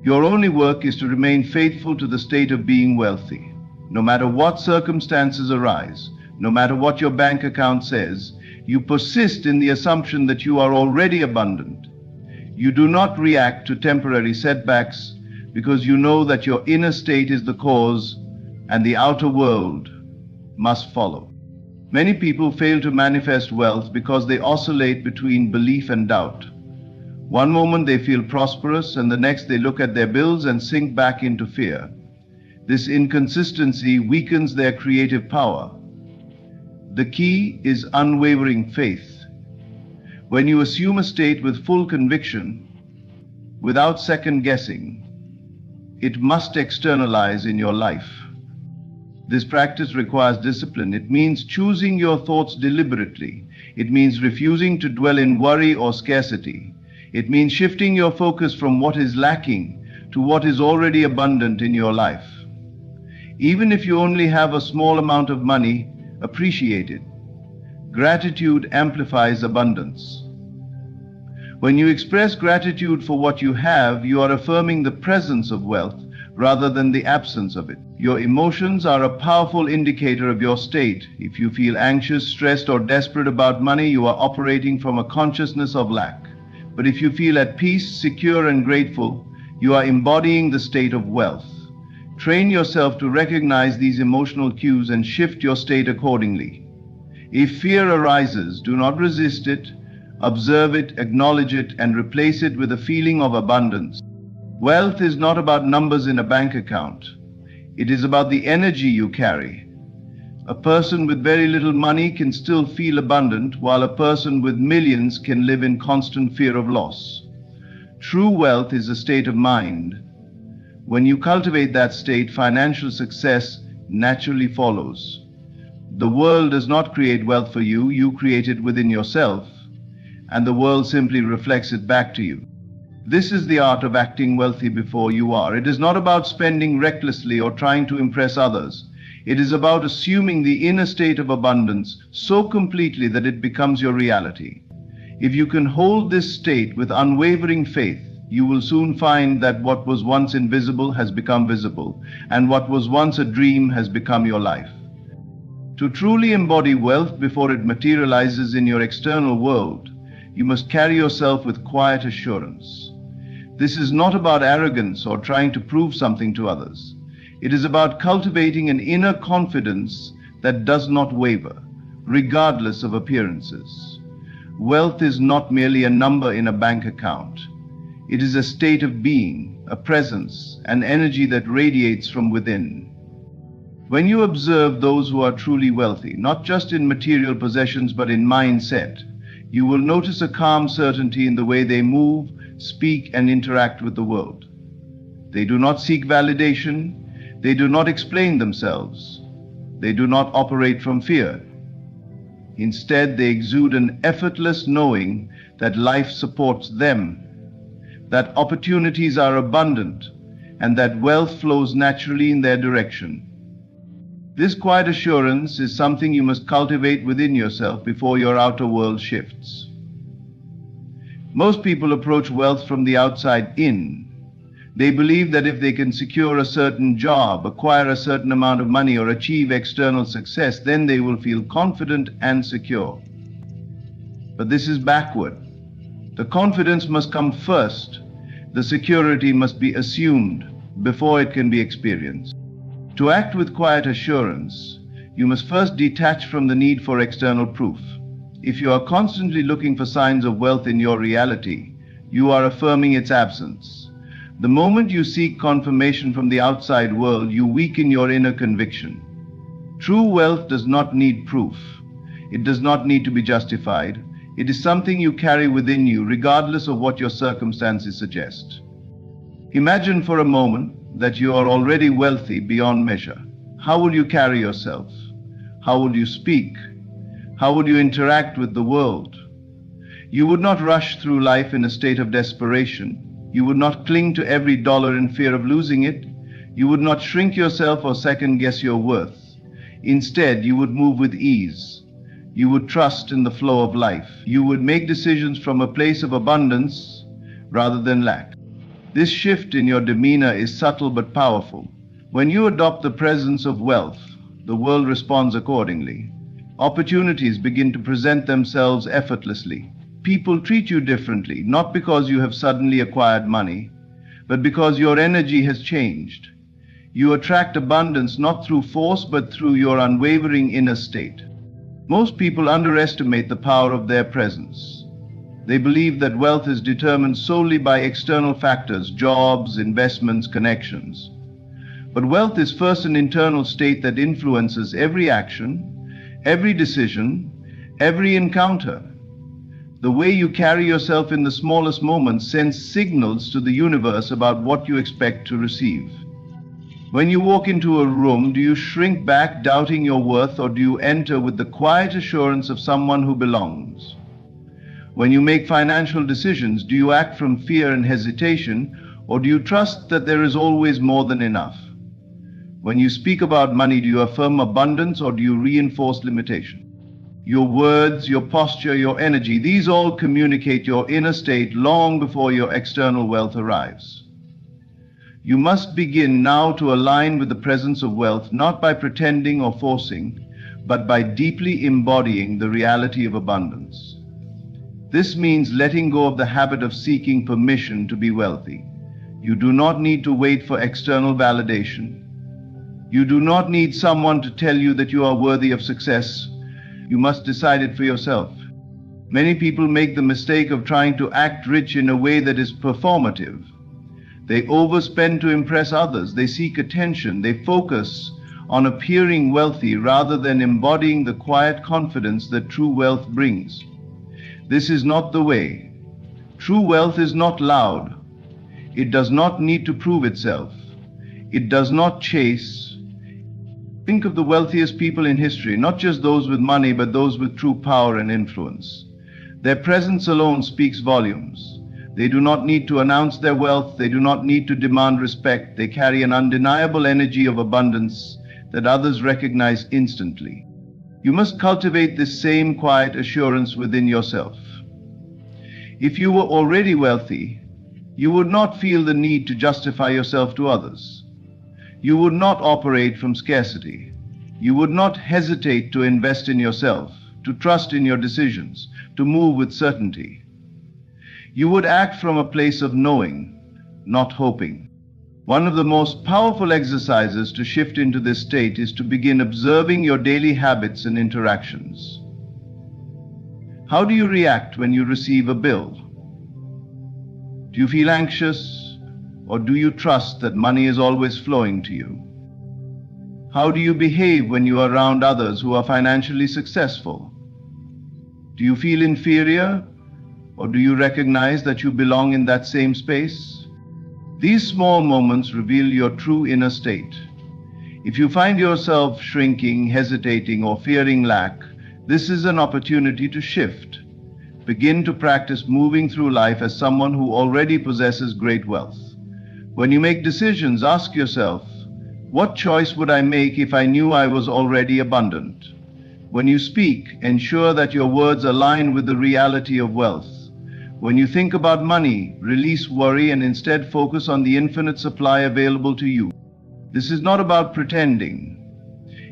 Your only work is to remain faithful to the state of being wealthy. No matter what circumstances arise, no matter what your bank account says, you persist in the assumption that you are already abundant. You do not react to temporary setbacks because you know that your inner state is the cause and the outer world must follow. Many people fail to manifest wealth because they oscillate between belief and doubt. One moment they feel prosperous and the next they look at their bills and sink back into fear. This inconsistency weakens their creative power. The key is unwavering faith. When you assume a state with full conviction, without second guessing, it must externalize in your life. This practice requires discipline. It means choosing your thoughts deliberately. It means refusing to dwell in worry or scarcity. It means shifting your focus from what is lacking to what is already abundant in your life. Even if you only have a small amount of money, appreciate it. Gratitude amplifies abundance. When you express gratitude for what you have, you are affirming the presence of wealth rather than the absence of it. Your emotions are a powerful indicator of your state. If you feel anxious, stressed, or desperate about money, you are operating from a consciousness of lack. But if you feel at peace, secure, and grateful, you are embodying the state of wealth. Train yourself to recognize these emotional cues and shift your state accordingly. If fear arises, do not resist it. Observe it, acknowledge it, and replace it with a feeling of abundance. Wealth is not about numbers in a bank account. It is about the energy you carry. A person with very little money can still feel abundant, while a person with millions can live in constant fear of loss. True wealth is a state of mind. When you cultivate that state, financial success naturally follows. The world does not create wealth for you, you create it within yourself, and the world simply reflects it back to you. This is the art of acting wealthy before you are. It is not about spending recklessly or trying to impress others. It is about assuming the inner state of abundance so completely that it becomes your reality. If you can hold this state with unwavering faith, you will soon find that what was once invisible has become visible, and what was once a dream has become your life. To truly embody wealth before it materializes in your external world, you must carry yourself with quiet assurance. This is not about arrogance or trying to prove something to others. It is about cultivating an inner confidence that does not waver, regardless of appearances. Wealth is not merely a number in a bank account. It is a state of being, a presence, an energy that radiates from within. When you observe those who are truly wealthy, not just in material possessions but in mindset, you will notice a calm certainty in the way they move, speak, and interact with the world. They do not seek validation. They do not explain themselves. They do not operate from fear. Instead, they exude an effortless knowing that life supports them, that opportunities are abundant, and that wealth flows naturally in their direction. This quiet assurance is something you must cultivate within yourself before your outer world shifts. Most people approach wealth from the outside in. They believe that if they can secure a certain job, acquire a certain amount of money, or achieve external success, then they will feel confident and secure. But this is backward. The confidence must come first. The security must be assumed before it can be experienced. To act with quiet assurance, you must first detach from the need for external proof. If you are constantly looking for signs of wealth in your reality, you are affirming its absence. The moment you seek confirmation from the outside world, you weaken your inner conviction. True wealth does not need proof. It does not need to be justified. It is something you carry within you, regardless of what your circumstances suggest. Imagine for a moment that you are already wealthy beyond measure. How will you carry yourself? How will you speak? How would you interact with the world? You would not rush through life in a state of desperation. You would not cling to every dollar in fear of losing it. You would not shrink yourself or second-guess your worth. Instead, you would move with ease. You would trust in the flow of life. You would make decisions from a place of abundance rather than lack. This shift in your demeanor is subtle but powerful. When you adopt the presence of wealth, the world responds accordingly. Opportunities begin to present themselves effortlessly. People treat you differently, not because you have suddenly acquired money, but because your energy has changed. You attract abundance not through force, but through your unwavering inner state. Most people underestimate the power of their presence. They believe that wealth is determined solely by external factors, jobs, investments, connections. But wealth is first an internal state that influences every action, every decision, every encounter. The way you carry yourself in the smallest moments sends signals to the universe about what you expect to receive. When you walk into a room, do you shrink back, doubting your worth, or do you enter with the quiet assurance of someone who belongs? When you make financial decisions, do you act from fear and hesitation, or do you trust that there is always more than enough? When you speak about money, do you affirm abundance, or do you reinforce limitation? Your words, your posture, your energy, these all communicate your inner state long before your external wealth arrives. You must begin now to align with the presence of wealth, not by pretending or forcing, but by deeply embodying the reality of abundance. This means letting go of the habit of seeking permission to be wealthy. You do not need to wait for external validation. You do not need someone to tell you that you are worthy of success. You must decide it for yourself. Many people make the mistake of trying to act rich in a way that is performative. They overspend to impress others. They seek attention. They focus on appearing wealthy rather than embodying the quiet confidence that true wealth brings. This is not the way. True wealth is not loud. It does not need to prove itself. It does not chase. Think of the wealthiest people in history, not just those with money, but those with true power and influence. Their presence alone speaks volumes. They do not need to announce their wealth. They do not need to demand respect. They carry an undeniable energy of abundance that others recognize instantly. You must cultivate this same quiet assurance within yourself. If you were already wealthy, you would not feel the need to justify yourself to others. You would not operate from scarcity. You would not hesitate to invest in yourself, to trust in your decisions, to move with certainty. You would act from a place of knowing, not hoping. One of the most powerful exercises to shift into this state is to begin observing your daily habits and interactions. How do you react when you receive a bill? Do you feel anxious, or do you trust that money is always flowing to you? How do you behave when you are around others who are financially successful? Do you feel inferior, or do you recognize that you belong in that same space? These small moments reveal your true inner state. If you find yourself shrinking, hesitating, or fearing lack, this is an opportunity to shift. Begin to practice moving through life as someone who already possesses great wealth. When you make decisions, ask yourself, what choice would I make if I knew I was already abundant? When you speak, ensure that your words align with the reality of wealth. When you think about money, release worry and instead focus on the infinite supply available to you. This is not about pretending.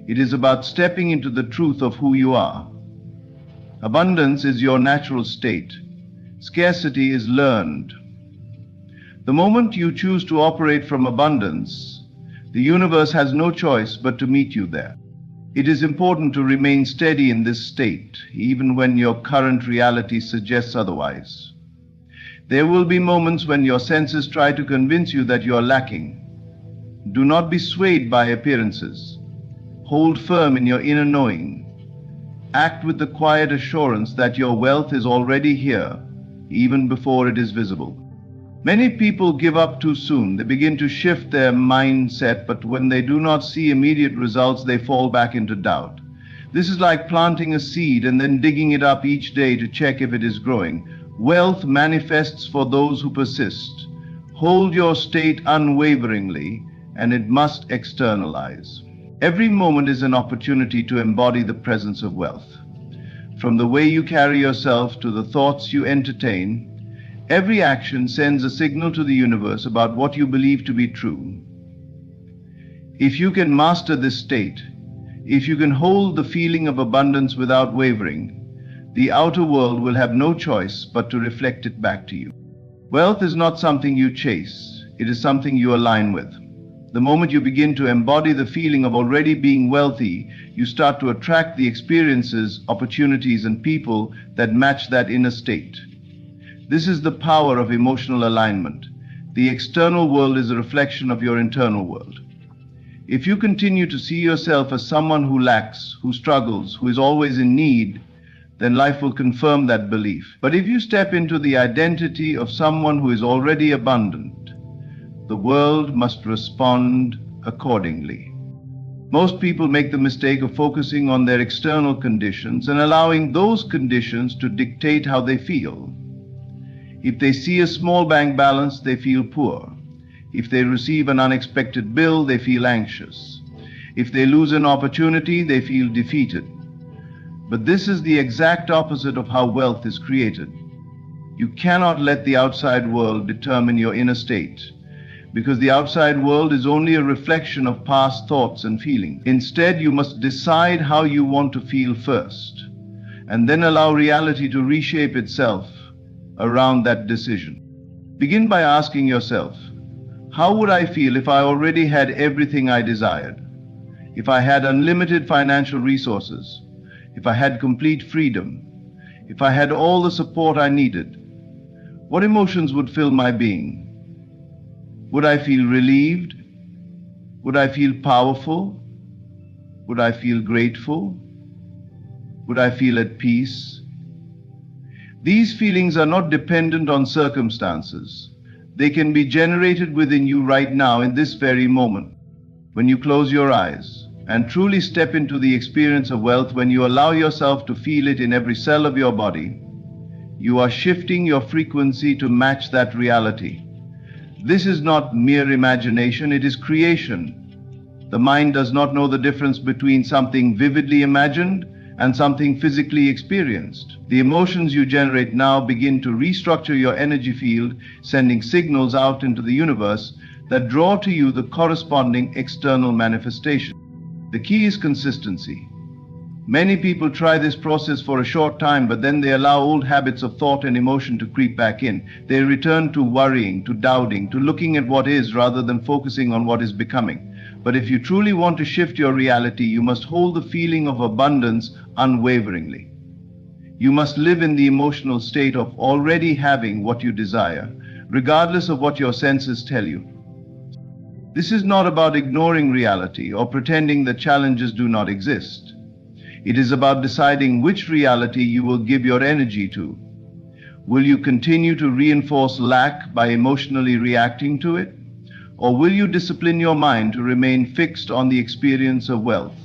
It is about stepping into the truth of who you are. Abundance is your natural state. Scarcity is learned. The moment you choose to operate from abundance, the universe has no choice but to meet you there. It is important to remain steady in this state, even when your current reality suggests otherwise. There will be moments when your senses try to convince you that you are lacking. Do not be swayed by appearances. Hold firm in your inner knowing. Act with the quiet assurance that your wealth is already here, even before it is visible. Many people give up too soon. They begin to shift their mindset, but when they do not see immediate results, they fall back into doubt. This is like planting a seed and then digging it up each day to check if it is growing. Wealth manifests for those who persist. Hold your state unwaveringly, and it must externalize. Every moment is an opportunity to embody the presence of wealth. From the way you carry yourself to the thoughts you entertain, every action sends a signal to the universe about what you believe to be true. If you can master this state, if you can hold the feeling of abundance without wavering, the outer world will have no choice but to reflect it back to you. Wealth is not something you chase, it is something you align with. The moment you begin to embody the feeling of already being wealthy, you start to attract the experiences, opportunities, and people that match that inner state. This is the power of emotional alignment. The external world is a reflection of your internal world. If you continue to see yourself as someone who lacks, who struggles, who is always in need, then life will confirm that belief. But if you step into the identity of someone who is already abundant, the world must respond accordingly. Most people make the mistake of focusing on their external conditions and allowing those conditions to dictate how they feel. If they see a small bank balance, they feel poor. If they receive an unexpected bill, they feel anxious. If they lose an opportunity, they feel defeated. But this is the exact opposite of how wealth is created. You cannot let the outside world determine your inner state, because the outside world is only a reflection of past thoughts and feelings. Instead, you must decide how you want to feel first, and then allow reality to reshape itself around that decision. Begin by asking yourself, how would I feel if I already had everything I desired? If I had unlimited financial resources? If I had complete freedom? If I had all the support I needed? What emotions would fill my being? Would I feel relieved? Would I feel powerful? Would I feel grateful? Would I feel at peace? These feelings are not dependent on circumstances. They can be generated within you right now in this very moment. When you close your eyes and truly step into the experience of wealth, when you allow yourself to feel it in every cell of your body, you are shifting your frequency to match that reality. This is not mere imagination, it is creation. The mind does not know the difference between something vividly imagined and something physically experienced. The emotions you generate now begin to restructure your energy field, sending signals out into the universe that draw to you the corresponding external manifestation. The key is consistency. Many people try this process for a short time, but then they allow old habits of thought and emotion to creep back in. They return to worrying, to doubting, to looking at what is rather than focusing on what is becoming. But if you truly want to shift your reality, you must hold the feeling of abundance unwaveringly. You must live in the emotional state of already having what you desire, regardless of what your senses tell you. This is not about ignoring reality or pretending that challenges do not exist. It is about deciding which reality you will give your energy to. Will you continue to reinforce lack by emotionally reacting to it? Or will you discipline your mind to remain fixed on the experience of wealth,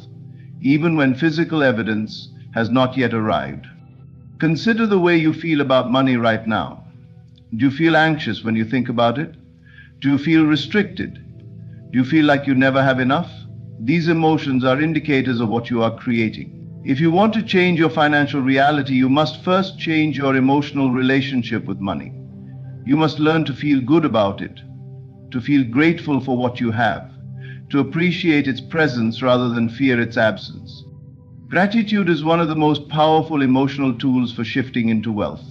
even when physical evidence has not yet arrived? Consider the way you feel about money right now. Do you feel anxious when you think about it? Do you feel restricted? Do you feel like you never have enough? These emotions are indicators of what you are creating. If you want to change your financial reality, you must first change your emotional relationship with money. You must learn to feel good about it, to feel grateful for what you have, to appreciate its presence rather than fear its absence. Gratitude is one of the most powerful emotional tools for shifting into wealth.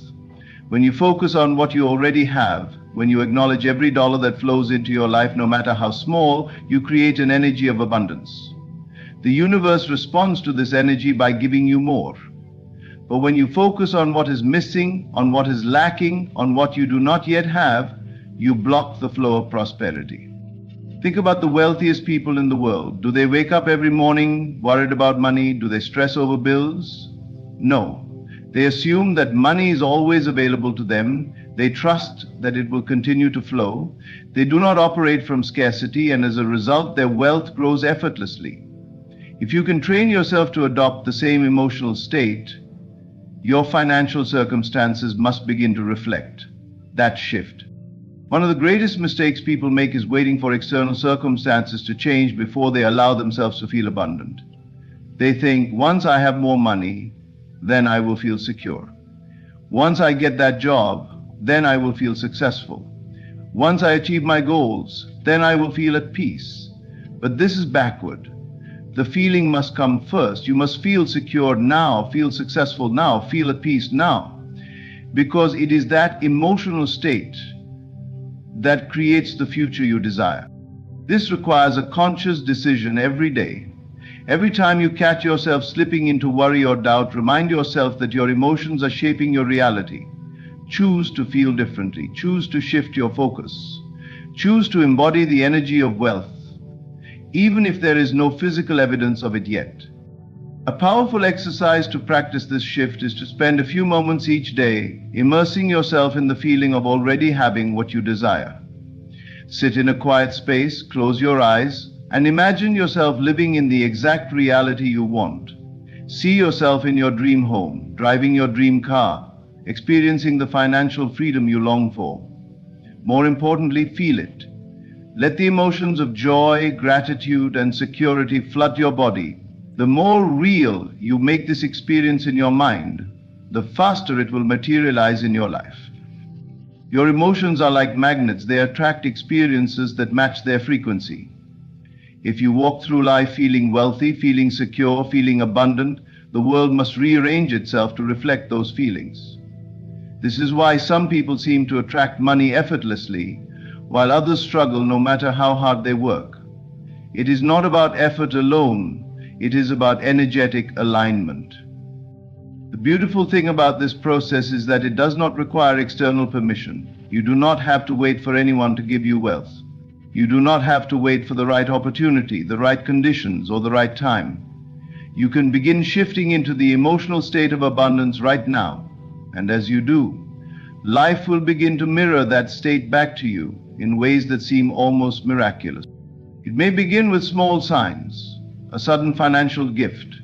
When you focus on what you already have, when you acknowledge every dollar that flows into your life, no matter how small, you create an energy of abundance. The universe responds to this energy by giving you more. But when you focus on what is missing, on what is lacking, on what you do not yet have, you block the flow of prosperity. Think about the wealthiest people in the world. Do they wake up every morning worried about money? Do they stress over bills? No. They assume that money is always available to them. They trust that it will continue to flow. They do not operate from scarcity, and as a result, their wealth grows effortlessly. If you can train yourself to adopt the same emotional state, your financial circumstances must begin to reflect that shift. One of the greatest mistakes people make is waiting for external circumstances to change before they allow themselves to feel abundant. They think, once I have more money, then I will feel secure. Once I get that job, then I will feel successful. Once I achieve my goals, then I will feel at peace. But this is backward. The feeling must come first. You must feel secure now, feel successful now, feel at peace now. Because it is that emotional state that creates the future you desire. This requires a conscious decision every day. Every time you catch yourself slipping into worry or doubt, remind yourself that your emotions are shaping your reality. Choose to feel differently. Choose to shift your focus. Choose to embody the energy of wealth, even if there is no physical evidence of it yet. A powerful exercise to practice this shift is to spend a few moments each day immersing yourself in the feeling of already having what you desire. Sit in a quiet space, close your eyes, and imagine yourself living in the exact reality you want. See yourself in your dream home, driving your dream car, experiencing the financial freedom you long for. More importantly, feel it. Let the emotions of joy, gratitude, and security flood your body. The more real you make this experience in your mind, the faster it will materialize in your life. Your emotions are like magnets. They attract experiences that match their frequency. If you walk through life feeling wealthy, feeling secure, feeling abundant, the world must rearrange itself to reflect those feelings. This is why some people seem to attract money effortlessly, while others struggle no matter how hard they work. It is not about effort alone, it is about energetic alignment. The beautiful thing about this process is that it does not require external permission. You do not have to wait for anyone to give you wealth. You do not have to wait for the right opportunity, the right conditions, or the right time. You can begin shifting into the emotional state of abundance right now. And as you do, life will begin to mirror that state back to you in ways that seem almost miraculous. It may begin with small signs, a sudden financial gift,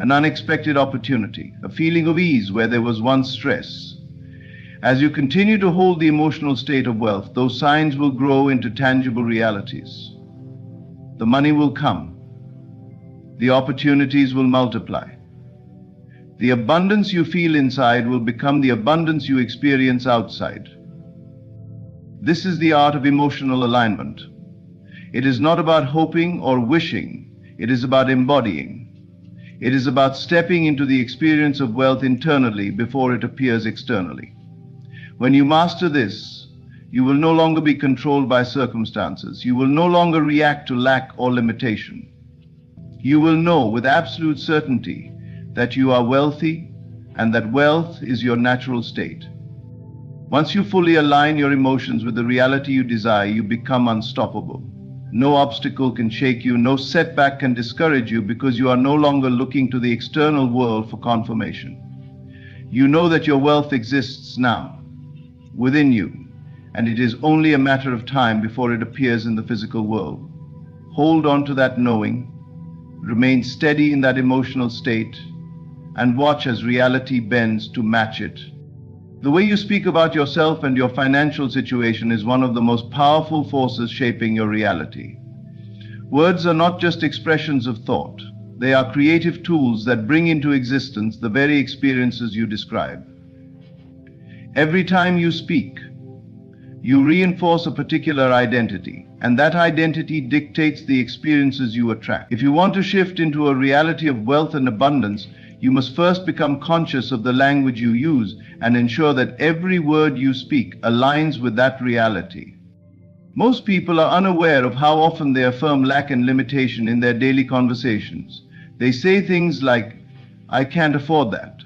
an unexpected opportunity, a feeling of ease where there was once stress. As you continue to hold the emotional state of wealth, those signs will grow into tangible realities. the money will come. The opportunities will multiply. The abundance you feel inside will become the abundance you experience outside. This is the art of emotional alignment. It is not about hoping or wishing. It is about embodying. It is about stepping into the experience of wealth internally before it appears externally. When you master this, you will no longer be controlled by circumstances. You will no longer react to lack or limitation. You will know with absolute certainty that you are wealthy and that wealth is your natural state. Once you fully align your emotions with the reality you desire, you become unstoppable. No obstacle can shake you, no setback can discourage you, because you are no longer looking to the external world for confirmation. You know that your wealth exists now, within you, and it is only a matter of time before it appears in the physical world. Hold on to that knowing, remain steady in that emotional state, and watch as reality bends to match it. The way you speak about yourself and your financial situation is one of the most powerful forces shaping your reality. Words are not just expressions of thought. They are creative tools that bring into existence the very experiences you describe. Every time you speak, you reinforce a particular identity, and that identity dictates the experiences you attract. If you want to shift into a reality of wealth and abundance, you must first become conscious of the language you use and ensure that every word you speak aligns with that reality. Most people are unaware of how often they affirm lack and limitation in their daily conversations. They say things like, "I can't afford that,"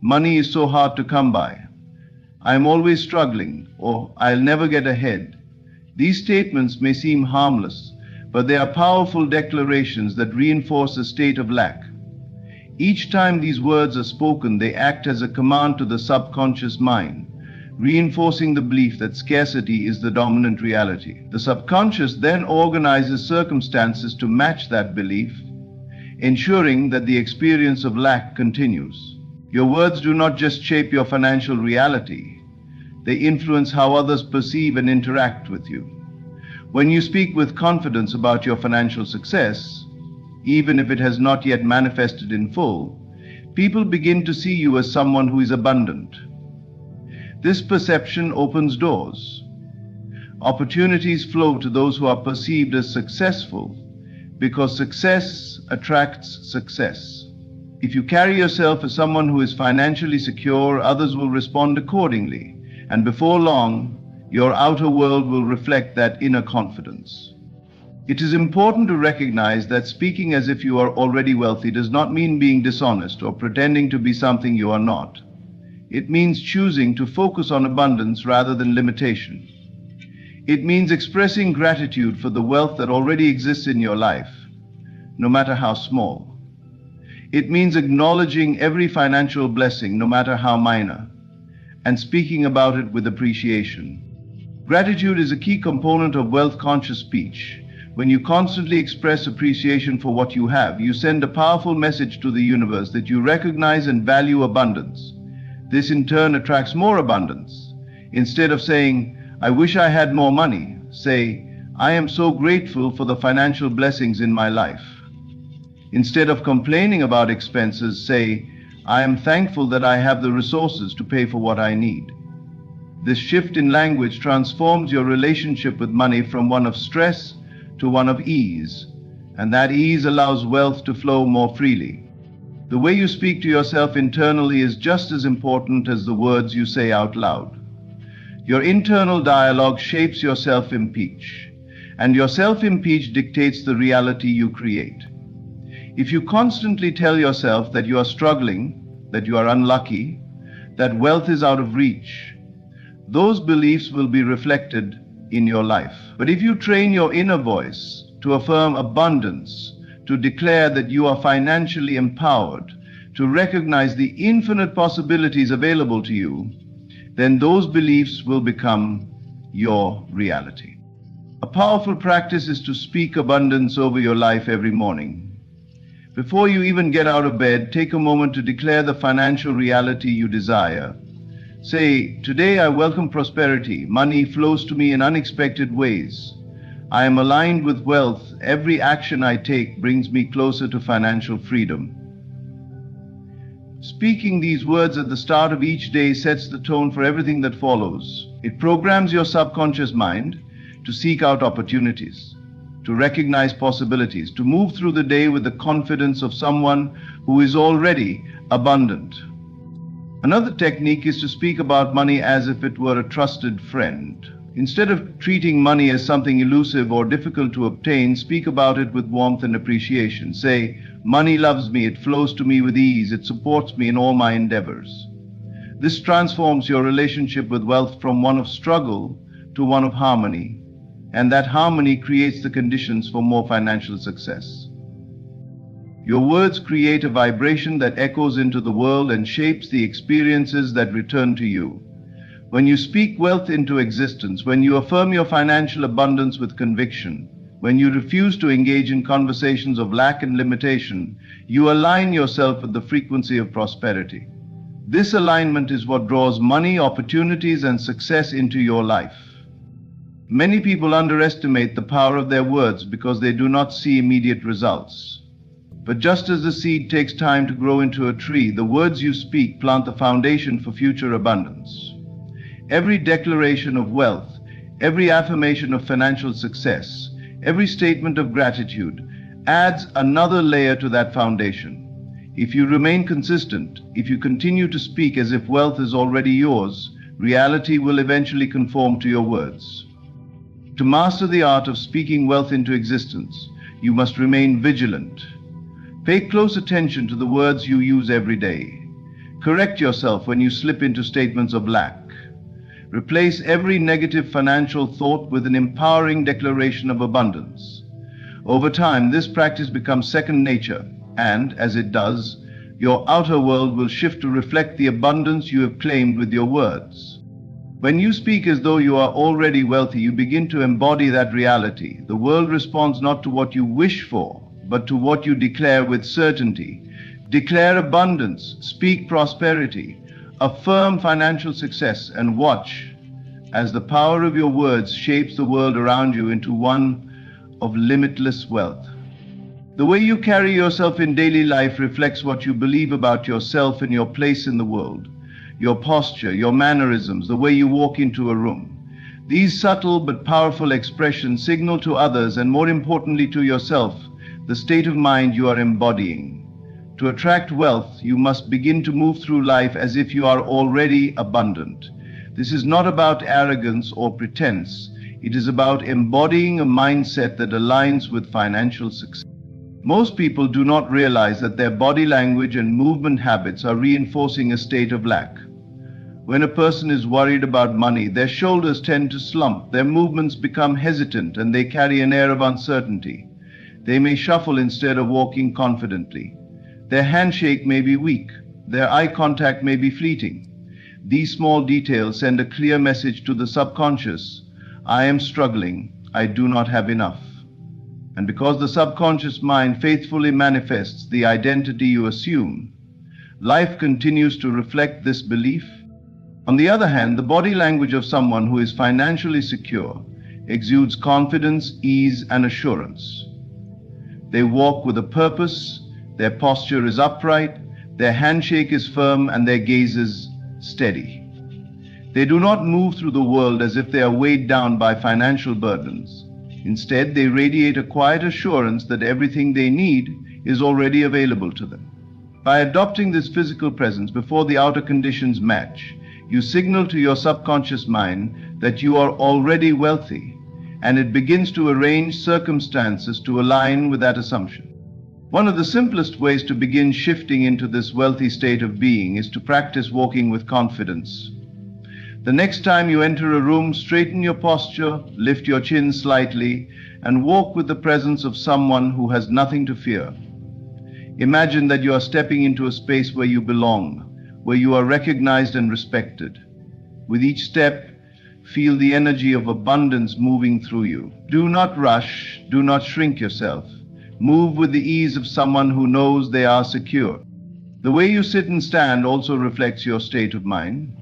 "Money is so hard to come by," "I'm always struggling," or "I'll never get ahead." These statements may seem harmless, but they are powerful declarations that reinforce a state of lack. Each time these words are spoken, they act as a command to the subconscious mind, reinforcing the belief that scarcity is the dominant reality. The subconscious then organizes circumstances to match that belief, ensuring that the experience of lack continues. Your words do not just shape your financial reality, they influence how others perceive and interact with you. When you speak with confidence about your financial success, even if it has not yet manifested in full, people begin to see you as someone who is abundant. This perception opens doors. Opportunities flow to those who are perceived as successful, because success attracts success. If you carry yourself as someone who is financially secure, others will respond accordingly, and before long, your outer world will reflect that inner confidence. It is important to recognize that speaking as if you are already wealthy does not mean being dishonest or pretending to be something you are not. It means choosing to focus on abundance rather than limitation. It means expressing gratitude for the wealth that already exists in your life, no matter how small. It means acknowledging every financial blessing, no matter how minor, and speaking about it with appreciation. Gratitude is a key component of wealth-conscious speech. When you constantly express appreciation for what you have, you send a powerful message to the universe that you recognize and value abundance. This in turn attracts more abundance. Instead of saying, "I wish I had more money," say, "I am so grateful for the financial blessings in my life." Instead of complaining about expenses, say, "I am thankful that I have the resources to pay for what I need." This shift in language transforms your relationship with money from one of stress to one of ease, and that ease allows wealth to flow more freely. The way you speak to yourself internally is just as important as the words you say out loud. Your internal dialogue shapes your self-impeach, and your self-impeach dictates the reality you create. If you constantly tell yourself that you are struggling, that you are unlucky, that wealth is out of reach, those beliefs will be reflected in your life. But if you train your inner voice to affirm abundance, to declare that you are financially empowered, to recognize the infinite possibilities available to you, then those beliefs will become your reality. A powerful practice is to speak abundance over your life every morning. Before you even get out of bed, take a moment to declare the financial reality you desire. Say, "Today I welcome prosperity. Money flows to me in unexpected ways. I am aligned with wealth. Every action I take brings me closer to financial freedom. Speaking these words at the start of each day sets the tone for everything that follows. It programs your subconscious mind to seek out opportunities, to recognize possibilities, to move through the day with the confidence of someone who is already abundant. Another technique is to speak about money as if it were a trusted friend. Instead of treating money as something elusive or difficult to obtain, speak about it with warmth and appreciation. Say, "Money loves me, it flows to me with ease, it supports me in all my endeavors." This transforms your relationship with wealth from one of struggle to one of harmony, and that harmony creates the conditions for more financial success. Your words create a vibration that echoes into the world and shapes the experiences that return to you. When you speak wealth into existence, when you affirm your financial abundance with conviction, when you refuse to engage in conversations of lack and limitation, you align yourself with the frequency of prosperity. This alignment is what draws money, opportunities, and success into your life. Many people underestimate the power of their words because they do not see immediate results. But just as the seed takes time to grow into a tree, the words you speak plant the foundation for future abundance. Every declaration of wealth, every affirmation of financial success, every statement of gratitude adds another layer to that foundation. If you remain consistent, if you continue to speak as if wealth is already yours, reality will eventually conform to your words. To master the art of speaking wealth into existence, you must remain vigilant. Pay close attention to the words you use every day. Correct yourself when you slip into statements of lack. Replace every negative financial thought with an empowering declaration of abundance. Over time, this practice becomes second nature, and as it does, your outer world will shift to reflect the abundance you have claimed with your words. When you speak as though you are already wealthy, you begin to embody that reality. The world responds not to what you wish for, but to what you declare with certainty. Declare abundance, speak prosperity, affirm financial success, and watch as the power of your words shapes the world around you into one of limitless wealth. The way you carry yourself in daily life reflects what you believe about yourself and your place in the world. Your posture, your mannerisms, the way you walk into a room. These subtle but powerful expressions signal to others, and more importantly to yourself, the state of mind you are embodying. To attract wealth, you must begin to move through life as if you are already abundant. This is not about arrogance or pretense. It is about embodying a mindset that aligns with financial success. Most people do not realize that their body language and movement habits are reinforcing a state of lack. When a person is worried about money, their shoulders tend to slump, their movements become hesitant, and they carry an air of uncertainty. They may shuffle instead of walking confidently. Their handshake may be weak, their eye contact may be fleeting. These small details send a clear message to the subconscious: I am struggling, I do not have enough. And because the subconscious mind faithfully manifests the identity you assume, life continues to reflect this belief. On the other hand, the body language of someone who is financially secure exudes confidence, ease, and assurance. They walk with a purpose, their posture is upright, their handshake is firm, and their gaze is steady. They do not move through the world as if they are weighed down by financial burdens. Instead, they radiate a quiet assurance that everything they need is already available to them. By adopting this physical presence before the outer conditions match, you signal to your subconscious mind that you are already wealthy, and it begins to arrange circumstances to align with that assumption. One of the simplest ways to begin shifting into this wealthy state of being is to practice walking with confidence. The next time you enter a room, straighten your posture, lift your chin slightly, and walk with the presence of someone who has nothing to fear. Imagine that you are stepping into a space where you belong, where you are recognized and respected. With each step, feel the energy of abundance moving through you. Do not rush, do not shrink yourself. Move with the ease of someone who knows they are secure. The way you sit and stand also reflects your state of mind.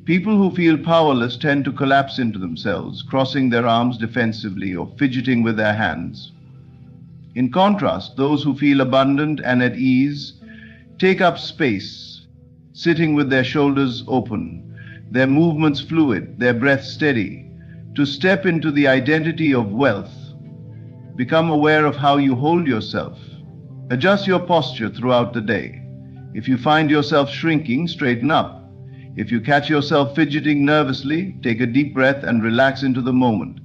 People who feel powerless tend to collapse into themselves, crossing their arms defensively or fidgeting with their hands. In contrast, those who feel abundant and at ease take up space, sitting with their shoulders open, their movements fluid, their breath steady. To step into the identity of wealth, become aware of how you hold yourself. Adjust your posture throughout the day. If you find yourself shrinking, straighten up. If you catch yourself fidgeting nervously, take a deep breath and relax into the moment.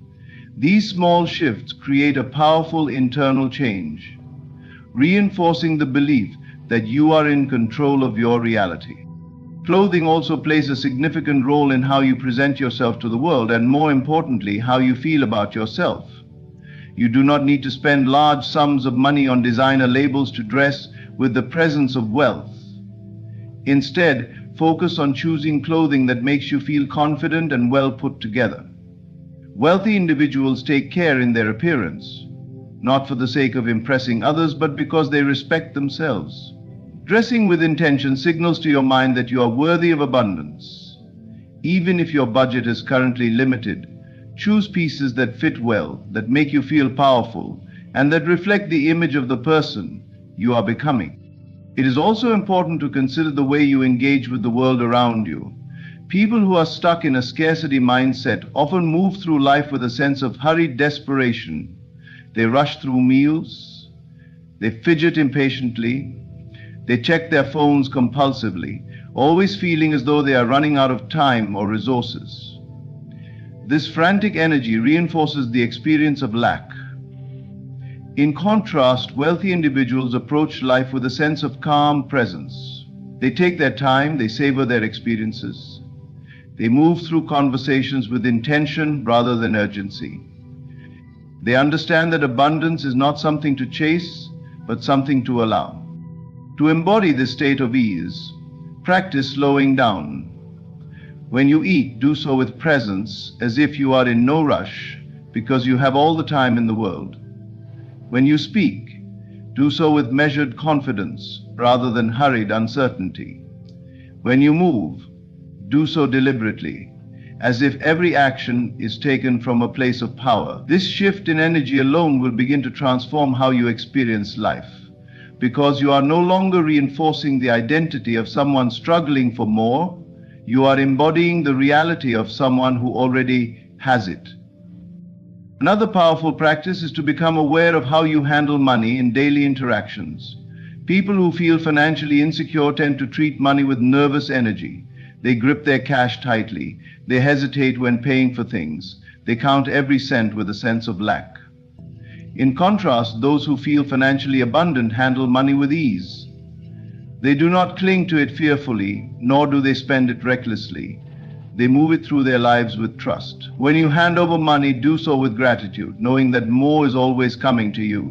These small shifts create a powerful internal change, reinforcing the belief that you are in control of your reality. Clothing also plays a significant role in how you present yourself to the world and, more importantly, how you feel about yourself. You do not need to spend large sums of money on designer labels to dress with the presence of wealth. Instead, focus on choosing clothing that makes you feel confident and well put together. Wealthy individuals take care in their appearance, not for the sake of impressing others, but because they respect themselves. Dressing with intention signals to your mind that you are worthy of abundance. Even if your budget is currently limited, choose pieces that fit well, that make you feel powerful, and that reflect the image of the person you are becoming. It is also important to consider the way you engage with the world around you. People who are stuck in a scarcity mindset often move through life with a sense of hurried desperation. They rush through meals, they fidget impatiently, they check their phones compulsively, always feeling as though they are running out of time or resources. This frantic energy reinforces the experience of lack. In contrast, wealthy individuals approach life with a sense of calm presence. They take their time, they savor their experiences. They move through conversations with intention rather than urgency. They understand that abundance is not something to chase, but something to allow. To embody this state of ease, practice slowing down. When you eat, do so with presence, as if you are in no rush, because you have all the time in the world. When you speak, do so with measured confidence, rather than hurried uncertainty. When you move, do so deliberately, as if every action is taken from a place of power. This shift in energy alone will begin to transform how you experience life, because you are no longer reinforcing the identity of someone struggling for more. You are embodying the reality of someone who already has it. Another powerful practice is to become aware of how you handle money in daily interactions. People who feel financially insecure tend to treat money with nervous energy. They grip their cash tightly. They hesitate when paying for things. They count every cent with a sense of lack. In contrast, those who feel financially abundant handle money with ease. They do not cling to it fearfully, nor do they spend it recklessly. They move it through their lives with trust. When you hand over money, do so with gratitude, knowing that more is always coming to you.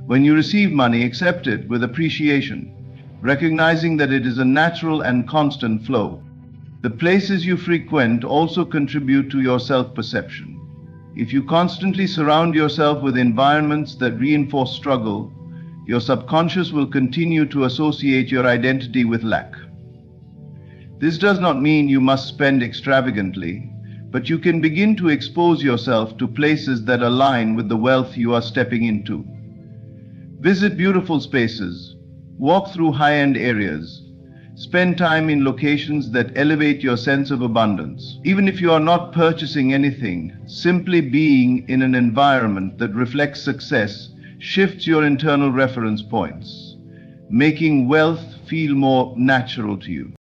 When you receive money, accept it with appreciation, recognizing that it is a natural and constant flow. The places you frequent also contribute to your self-perception. If you constantly surround yourself with environments that reinforce struggle, your subconscious will continue to associate your identity with lack. This does not mean you must spend extravagantly, but you can begin to expose yourself to places that align with the wealth you are stepping into. Visit beautiful spaces, walk through high-end areas, spend time in locations that elevate your sense of abundance. Even if you are not purchasing anything, simply being in an environment that reflects success shifts your internal reference points, making wealth feel more natural to you.